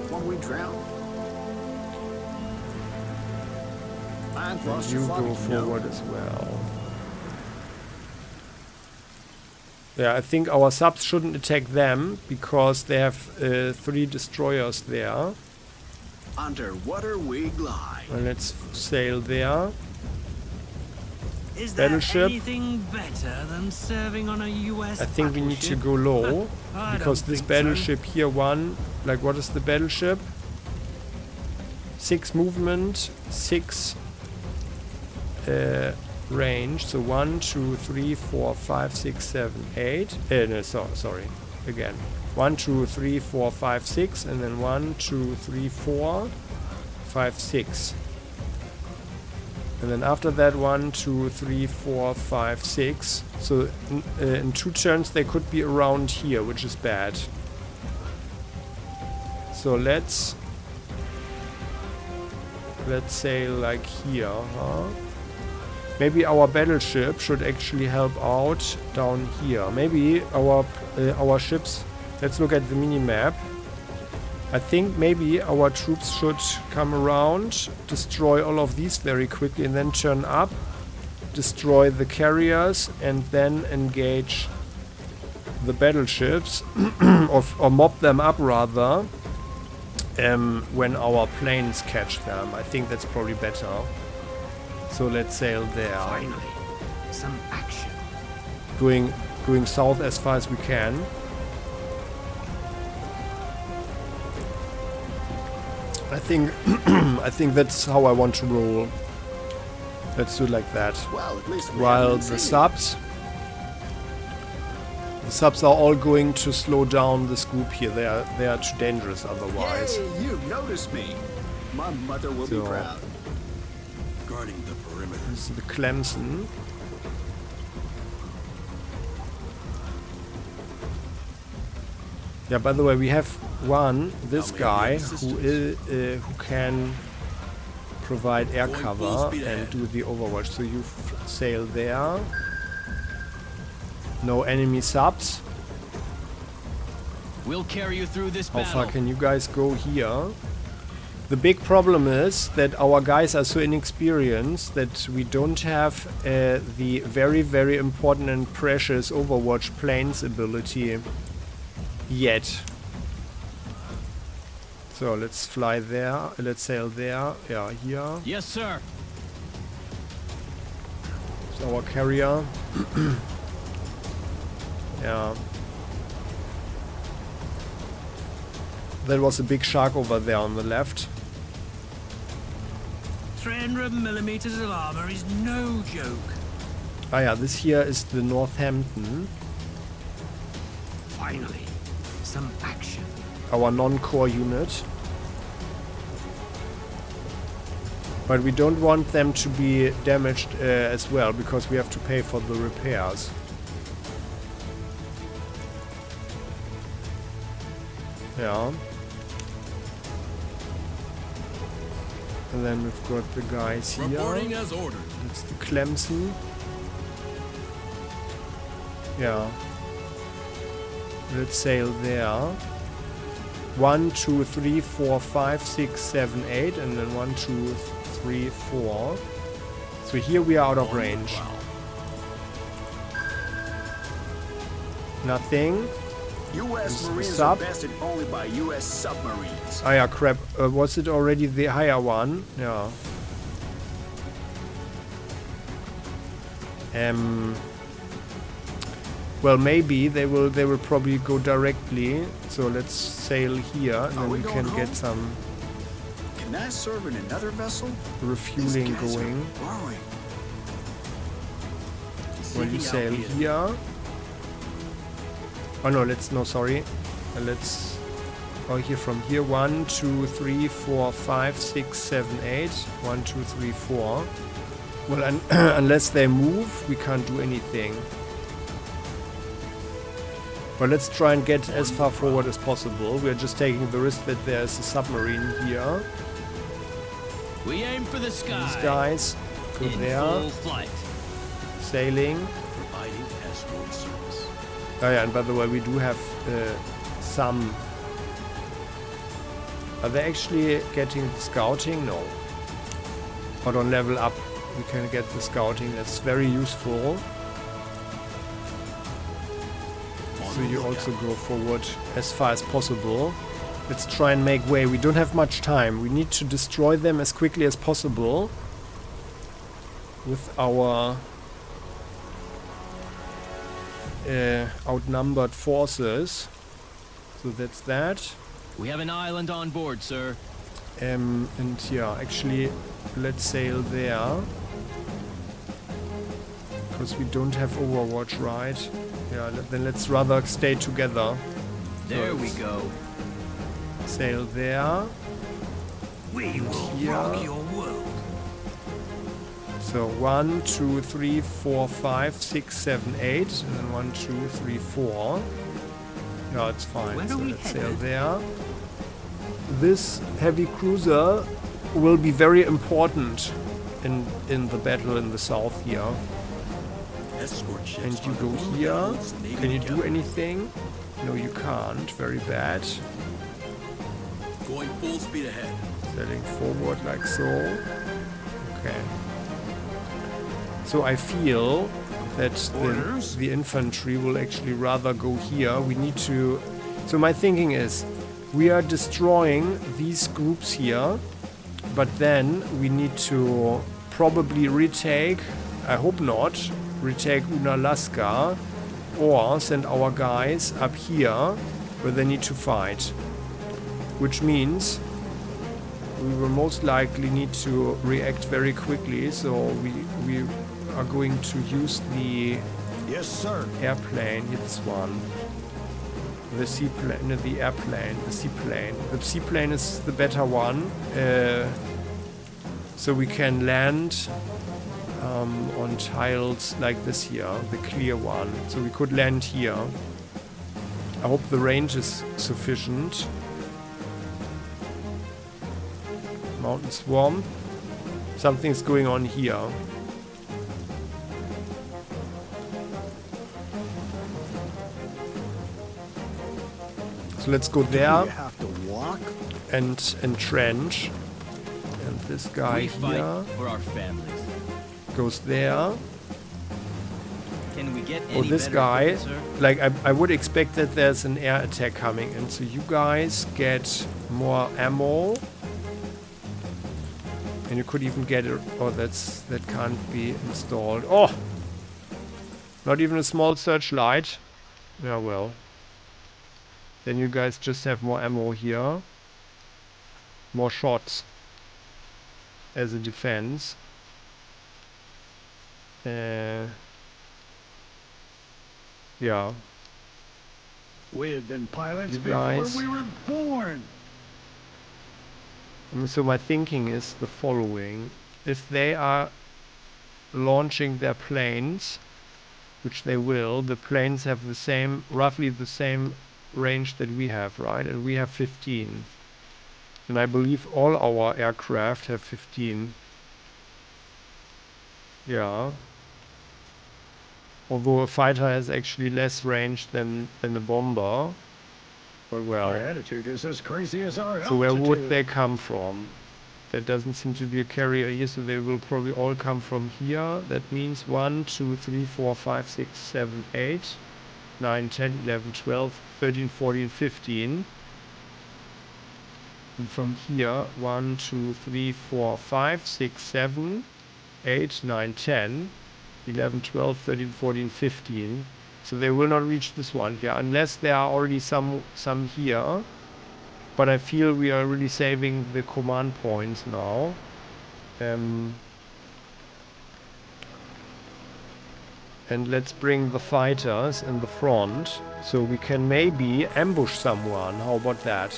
Won't we drown? And you go forward as well. Yeah, I think our subs shouldn't attack them because they have 3 destroyers there. Underwater we glide. And let's sail there. Is there Battleship. anything better than serving on a US I think we need to go low because this battleship here, like, what is the battleship? 6 movement, 6 range. So 1, 2, 3, 4, 5, 6, 7, 8. No, sorry. Again. 1, 2, 3, 4, 5, 6, and then 1, 2, 3, 4, 5, 6. And then after that 1, 2, 3, 4, 5, 6. So in 2 turns they could be around here, which is bad. So let's sail like here, huh? Maybe our battleship should actually help out down here. Maybe our ships. Let's look at the mini-map. I think maybe our troops should come around, destroy all of these very quickly, and then turn up, destroy the carriers, and then engage the battleships, or mob them up rather, when our planes catch them. I think that's probably better. So let's sail there. Finally, some action. Going south as far as we can. I think that's how I want to roll. Let's do it like that. Well, at least While the subs are all going to slow down this group here. They are too dangerous otherwise. Yay, you noticed me. My mother will be proud. Guarding the perimeter. This is the Clemson. Yeah, by the way, we have this guy who can provide air cover and do the overwatch. So you sail there. No enemy subs. We'll carry you through this How battle. far can you guys go here? The big problem is that our guys are so inexperienced that we don't have the very, very important and precious Overwatch planes ability yet. So let's fly there. Let's sail there. Yeah, here. Yes, sir. It's our carrier. Yeah. There was a big shark over there on the left. 300 millimeters of armor is no joke. Ah yeah, this here is the Northampton. Finally, some action. Our non-core unit. But we don't want them to be damaged as well, because we have to pay for the repairs. Yeah. And then we've got the guys here. Reporting as ordered. It's the Clemson. Yeah. Let's sail there. 1, 2, 3, 4, 5, 6, 7, 8, and then 1, 2, 3, 4. So here we are out of range. Nothing. U.S. Marines sub. are bested only by U.S. submarines. Ah, yeah, crap. Was it already the higher one? Yeah. Well, maybe they will probably go directly. So let's sail here, and then we can get some Can I serve in another vessel? refueling going. When you sail here. Oh no, sorry. Let's go here from here. 1, 2, 3, 4, 5, 6, 7, 8. 1, 2, 3, 4. Well, unless they move, we can't do anything. But let's try and get as far forward as possible. We're just taking the risk that there's a submarine here. We aim for the sky. These guys go in there. full flight. Sailing. Providing escort service. Oh yeah, and by the way, we do have some... Are they actually getting the scouting? No. But on level up, we can get the scouting. That's very useful. So you also go forward as far as possible. Let's try and make way. We don't have much time. We need to destroy them as quickly as possible with our outnumbered forces. So that's that. We have an island on board, sir. And yeah, actually, let's sail there. Because we don't have Overwatch, right? Yeah, then let's rather stay together. There we go. Sail there. We will here. rock your world. So 1, 2, 3, 4, 5, 6, 7, 8. And then 1, 2, 3, 4. Yeah, it's fine. Where So are we let's sail headed? there. This heavy cruiser will be very important in the battle in the south here. Escort ships And you are go the blue here. helmets Navy Can you do gather. anything? No, you can't. Very bad. Going full speed ahead. Sailing forward like so. Okay. So I feel that the infantry will actually rather go here. We need to... So my thinking is, we are destroying these groups here, but then we need to probably retake, I hope not, retake Unalaska, or send our guys up here where they need to fight. Which means we will most likely need to react very quickly, so we are going to use the Yes, sir. airplane. This one. The seaplane, no, the airplane, the seaplane. The seaplane is the better one, so we can land on tiles like this here, the clear one. So we could land here. I hope the range is sufficient. Mountain Swarm. Something's going on here. So let's go there You have to walk. and entrench. And this guy We fight here for our families. goes there. Can we get Oh, any this better guy, equipment, sir? like I would expect that there's an air attack coming, and so you guys get more ammo, and you could even get it. Oh, that can't be installed. Oh, not even a small searchlight. Yeah, well, then you guys just have more ammo here, more shots as a defense. Yeah. We have been pilots You before guys- we were born. So my thinking is the following. If they are launching their planes, which they will, the planes have the same, roughly the same range that we have, right? And we have 15. And I believe all our aircraft have 15. Yeah. Although a fighter has actually less range than a bomber. But Our well, attitude is as crazy as our so where would altitude. they come from? There doesn't seem to be a carrier here, so they will probably all come from here. That means 1, 2, 3, 4, 5, 6, 7, 8, 9, 10, 11, 12, 13, 14, 15. And from here, 1, 2, 3, 4, 5, 6, 7, 8, 9, 10, 11, 12, 13, 14, 15. So they will not reach this one here, unless there are already some here. But I feel we are really saving the command points now. And let's bring the fighters in the front, so we can maybe ambush someone. How about that?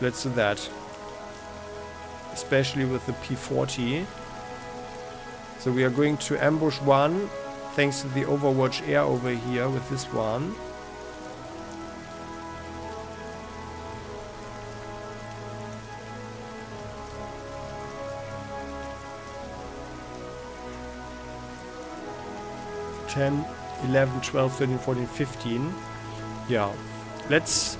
Let's do that. Especially with the P40. So we are going to ambush one, thanks to the Overwatch Air over here with this one. (10, 11, 12, 13, 14, 15). Yeah, let's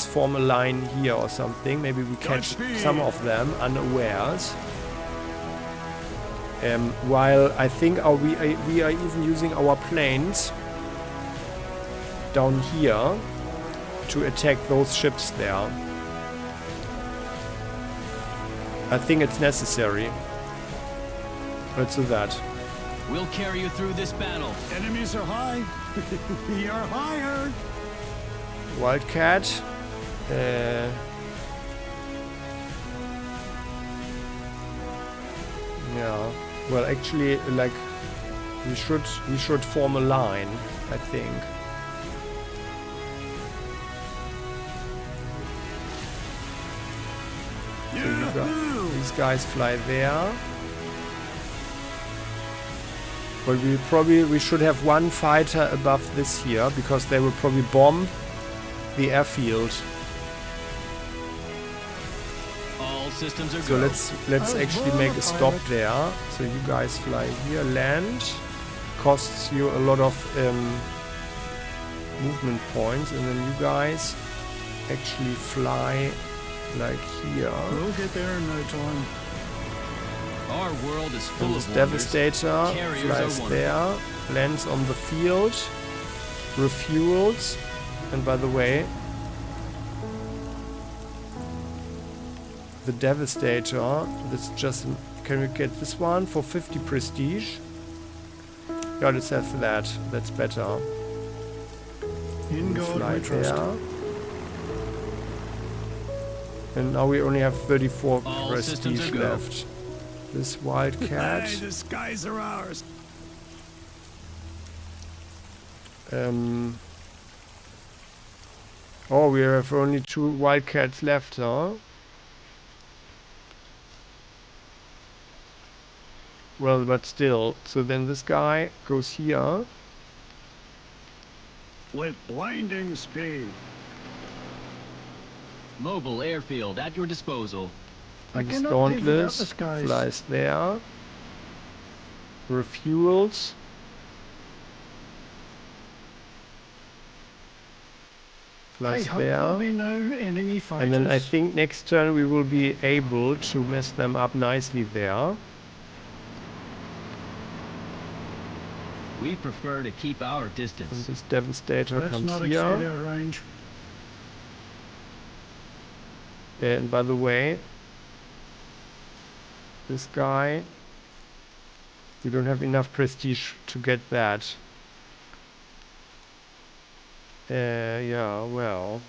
form a line here or something. Maybe we catch some of them unawares. While I think we are even using our planes down here to attack those ships there. I think it's necessary. Let's do that. We'll carry you through this battle. Enemies are high. You're higher. Wildcat. Yeah. Well, actually, like we should form a line, I think. So these guys fly there. But we should have one fighter above this here, because they will probably bomb the airfield. All systems are So go. let's actually make a stop there. So you guys fly here, land. Costs you a lot of movement points, and then you guys actually fly like here. We'll get there in no time. Our world is full And of this wonders. Devastator Carriers flies are there, lands on the field, refuels, and by the way, the Devastator, this just, can we get this one for 50 prestige? Yeah, let's have that, that's better. In We God fly we trust. there. And now we only have 34 All systems prestige are go. left. This Wildcat. Hey, the skies are ours. Oh, we have only 2 Wildcats left, huh? Well, but still. So then this guy goes here. With blinding speed. Mobile airfield at your disposal. I And this cannot live without the Dauntless skies. flies there. Refuels. I Flies hope there. there'll be no enemy fighters. And then I think next turn we will be able to mess them up nicely there. We prefer to keep our And distance. this Devastator Let's comes not exceed here. our range. And by the way, this guy, we don't have enough prestige to get that. Yeah, well.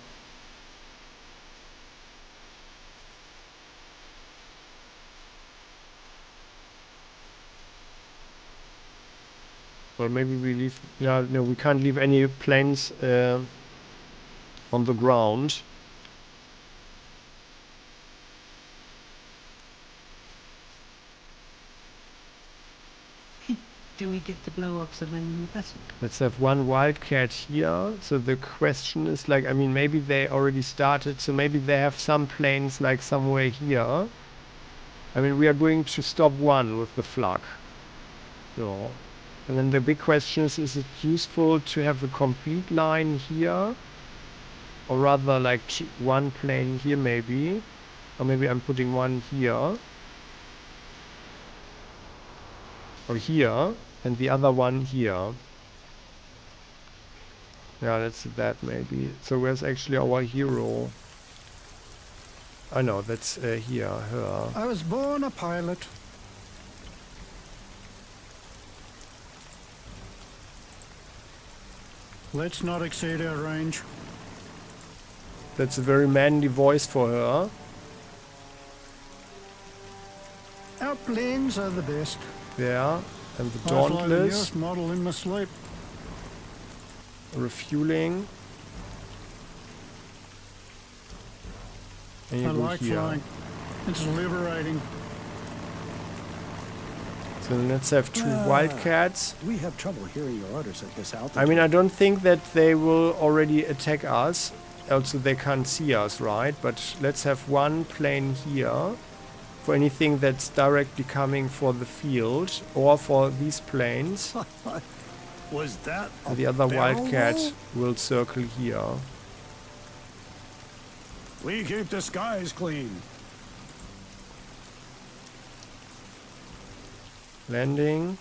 Well, maybe we leave. Yeah, no, we can't leave any planes on the ground. Do we get to blow up some enemy vessel? Let's have one Wildcat here. So the question is, like, I mean, maybe they already started, so maybe they have some planes like somewhere here. I mean, we are going to stop one with the flak. So And then the big question is it useful to have a complete line here? Or rather like one plane here maybe? Or maybe I'm putting one here. Or here. And the other one here. Yeah, let's do that maybe. So where's actually our hero? Oh no, that's here, her. I was born a pilot. Let's not exceed our range. That's a very manly voice for her. Our planes are the best. Yeah, and the I fly the Dauntless. newest model in my sleep. Refueling. And you I go like here. flying. It's liberating. So let's have two Wildcats. We have trouble hearing your orders at this altitude. I mean, I don't think that they will already attack us. Also, they can't see us, right? But let's have one plane here for anything that's directly coming for the field or for these planes. Was that a And the other barrel Wildcat roll? will circle here. We keep the skies clean. Landing.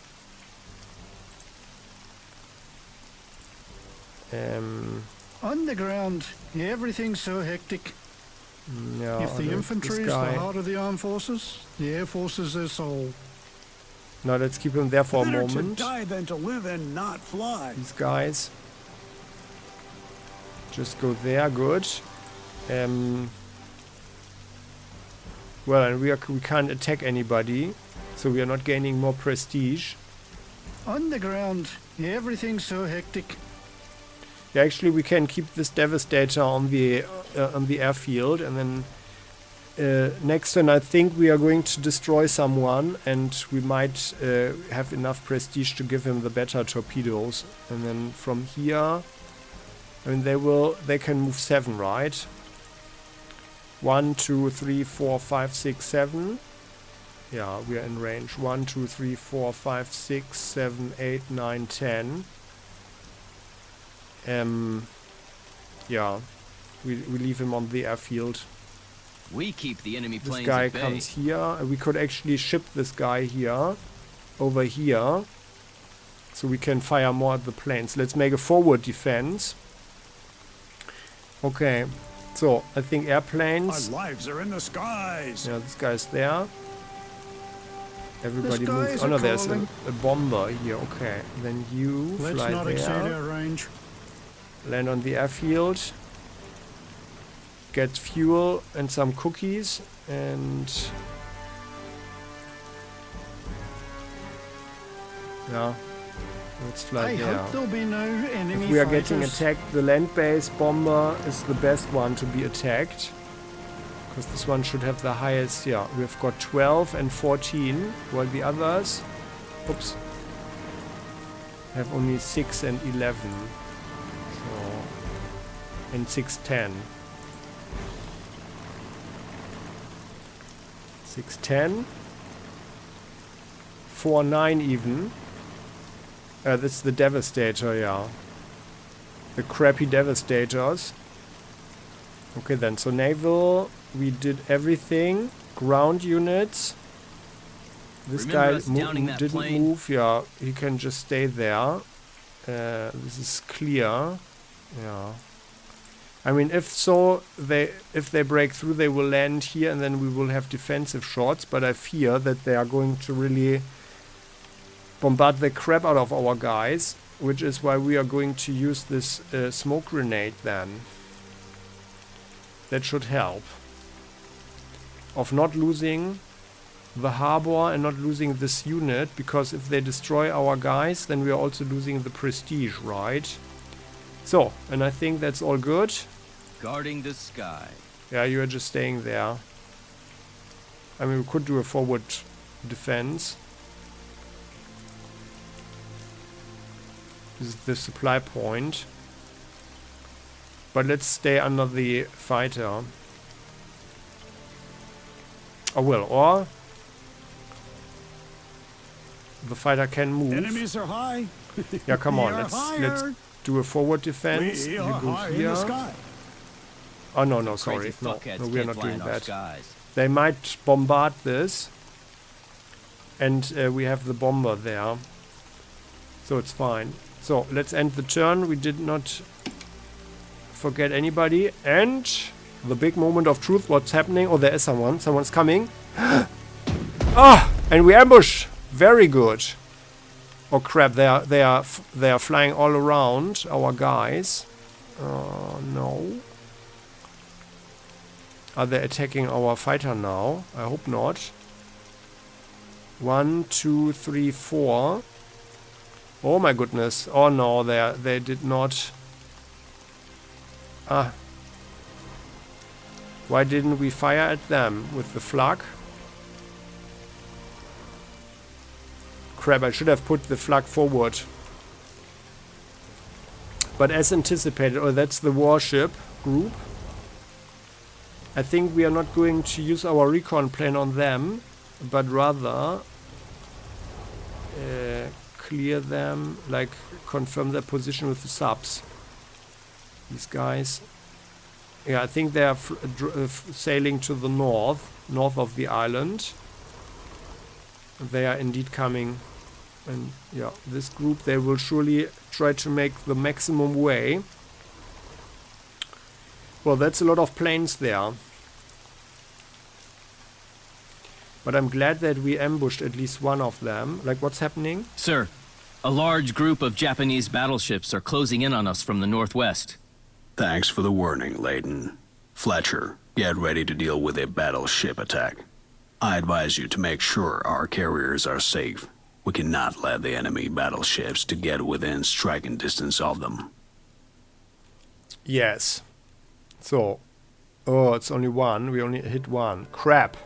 On the ground, everything's so hectic. Yeah, If the infantry is this the guy. heart of the armed forces, the air force is their soul. Now let's keep him there for a Better moment. to die than to live and not fly. These guys. Just go there, good. Well, and we can't attack anybody, so we are not gaining more prestige. On the ground, everything's so hectic. Yeah, actually, we can keep this Devastator on the airfield, and then next turn I think we are going to destroy someone, and we might have enough prestige to give him the better torpedoes. And then from here, I mean they can move 7, right? 1, 2, 3, 4, 5, 6, 7. Yeah, we are in range. 1, 2, 3, 4, 5, 6, 7, 8, 9, 10. Yeah, we leave him on the airfield. We keep the enemy This planes guy at bay. comes here. We could actually ship this guy here, over here, so we can fire more at the planes. Let's make a forward defense. Okay, so I think Our airplanes. lives are in the skies. Yeah, this guy's there. Everybody The moves. skies Oh no, are there's calling. a bomber here. Okay, then you Let's fly not exceed there. our range. Land on the airfield. Get fuel and some cookies, and yeah, let's fly I there. hope there'll be no enemy If we are getting fighters. attacked, the land-based bomber is the best one to be attacked, because this one should have the highest. Yeah, we've got 12 and 14, while the others, oops, have only 6 and 11. So, and 6, 10. 610, 49 even. That's the Devastator, yeah. The crappy Devastators. Okay then, so naval, we did everything. Ground units. This Remember guy us downing that didn't plane? move, yeah. He can just stay there. This is clear. Yeah. I mean, if they break through, they will land here, and then we will have defensive shots. But I fear that they are going to really bombard the crap out of our guys, which is why we are going to use this smoke grenade then. That should help. Of not losing the harbor and not losing this unit, because if they destroy our guys, then we are also losing the prestige, right? So, and I think that's all good. Guarding the sky. Yeah, you are just staying there. I mean, we could do a forward defense. This is the supply point. But let's stay under the fighter. Oh well, or the fighter can move. Enemies are high. Yeah, come on, We are let's hired. do a forward defense. We You are go high in here. the sky. Oh no, sorry. Crazy No, fuckheads we are can't not fly doing in our that. skies. They might bombard this. And we have the bomber there. So it's fine. So let's end the turn. We did not forget anybody. And the big moment of truth. What's happening? Oh, there is someone. Someone's coming. Ah! And we ambush. Very good. Oh crap! They are flying all around our guys. No. Are they attacking our fighter now? I hope not. 1, 2, 3, 4. Oh my goodness! Oh no, they did not. Ah. Why didn't we fire at them with the flak? Crap! I should have put the flak forward. But as anticipated, oh, that's the warship group. I think we are not going to use our recon plane on them, but rather clear them, like confirm their position with the subs. These guys. Yeah, I think they are sailing to the north of the island. They are indeed coming. And yeah, this group, they will surely try to make the maximum way. Well, that's a lot of planes there. But I'm glad that we ambushed at least one of them. Like, what's happening? Sir, a large group of Japanese battleships are closing in on us from the northwest. Thanks for the warning, Layton. Fletcher, get ready to deal with a battleship attack. I advise you to make sure our carriers are safe. We cannot let the enemy battleships to get within striking distance of them. Yes. So. Oh, it's only one. We only hit one. Crap.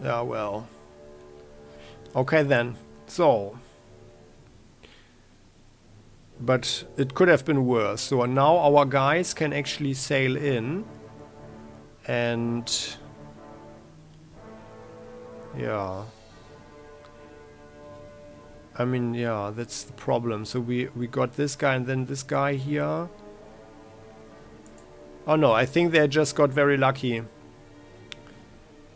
Yeah, well. Okay then. So. But it could have been worse. So now our guys can actually sail in. And... yeah. I mean, yeah, that's the problem. So we got this guy and then this guy here. Oh no, I think they just got very lucky.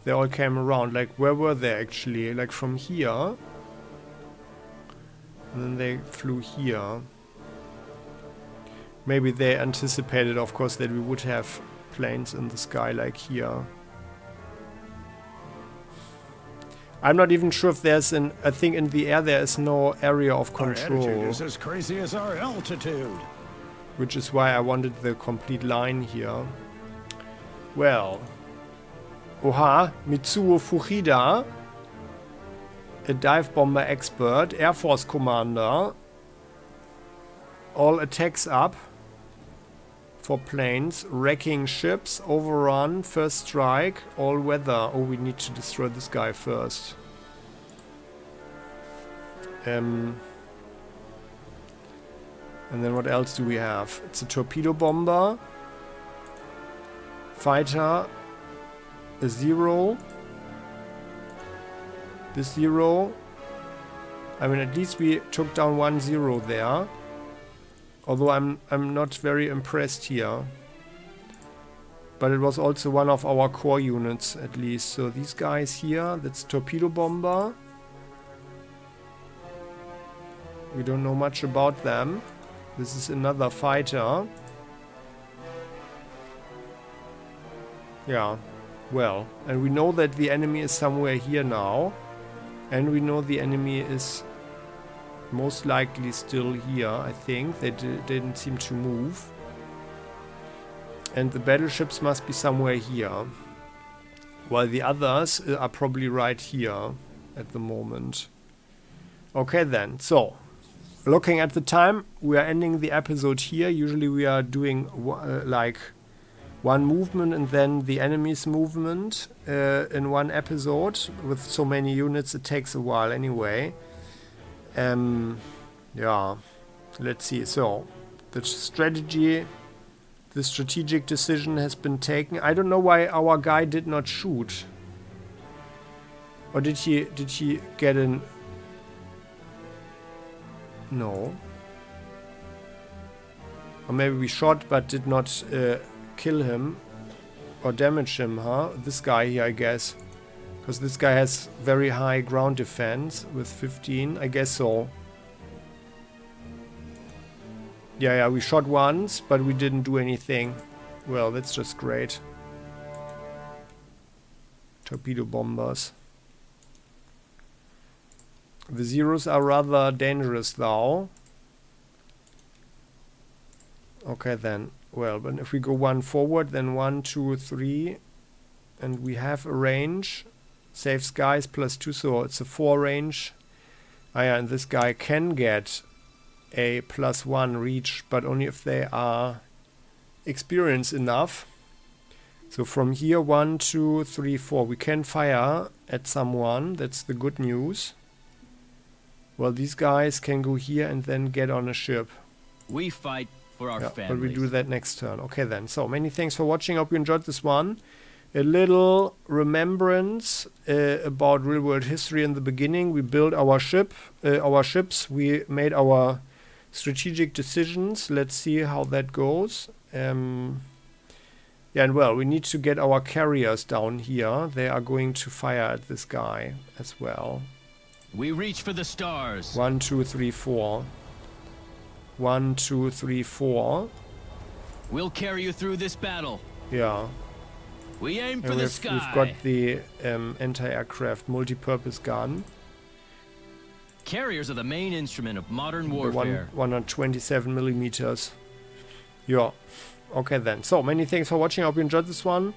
They all came around. Like, where were they actually? Like from here. And then they flew here. Maybe they anticipated, of course, that we would have planes in the sky like here. I'm not even sure if there's an... I think in the air there is no area of control. Our attitude is as crazy as our altitude. Which is why I wanted the complete line here. Well. Oha, Mitsuo Fuchida. A dive bomber expert. Air Force commander. All attacks up. For planes. Wrecking ships. Overrun. First strike. All weather. Oh, we need to destroy this guy first. And then what else do we have? It's a torpedo bomber. Fighter. A 0. This 0. I mean, at least we took down 1 0 there. Although I'm not very impressed here. But it was also one of our core units, at least. So these guys here, that's torpedo bomber. We don't know much about them. This is another fighter. Yeah, well, and we know that the enemy is somewhere here now. And we know the enemy is most likely still here, I think. They didn't seem to move. And the battleships must be somewhere here. While the others are probably right here at the moment. Okay then, so looking at the time, we are ending the episode here. Usually we are doing like one movement and then the enemy's movement in one episode. With so many units, it takes a while anyway. Yeah, let's see. So the strategy The strategic decision has been taken. I don't know why our guy did not shoot. Or did he get in? No. Or maybe we shot but did not kill him or damage him, huh? This guy here, I guess. Because this guy has very high ground defense with 15. I guess so. Yeah, we shot once, but we didn't do anything. Well, that's just great. Torpedo bombers. The zeros are rather dangerous, though. Okay, then. Well, but if we go one forward, then 1, 2, 3. And we have a range. Saves guys +2, so it's a 4 range. Ah, yeah, and this guy can get a +1 reach, but only if they are experienced enough. So from here, 1, 2, 3, 4. We can fire at someone. That's the good news. Well, these guys can go here and then get on a ship. We fight for our families. But we do that next turn. Okay then. So many thanks for watching. Hope you enjoyed this one. A little remembrance about real world history in the beginning. We built our ships. We made our strategic decisions. Let's see how that goes. Yeah, and well, we need to get our carriers down here. They are going to fire at this guy as well. We reach for the stars. 1, 2, 3, 4. 1, 2, 3, 4. We'll carry you through this battle. Yeah. We aim for And the sky. we've got the anti-aircraft multi-purpose gun. Carriers are the main instrument of modern The warfare. 127 millimeters. Yeah. Okay then. So many thanks for watching. I hope you enjoyed this one.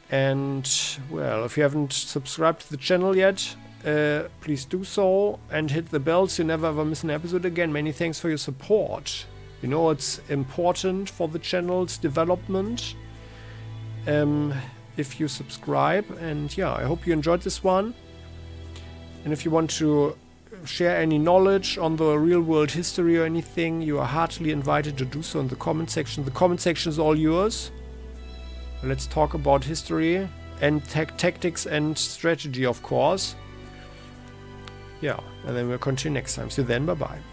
And well, if you haven't subscribed to the channel yet, please do so and hit the bell so you never ever miss an episode again. Many thanks for your support. You know it's important for the channel's development if you subscribe. And yeah, I hope you enjoyed this one. And if you want to share any knowledge on the real world history or anything, you are heartily invited to do so in the comment section. The comment section is all yours. Let's talk about history and tactics and strategy, of course. Yeah, and then we'll continue next time. See you then, bye-bye.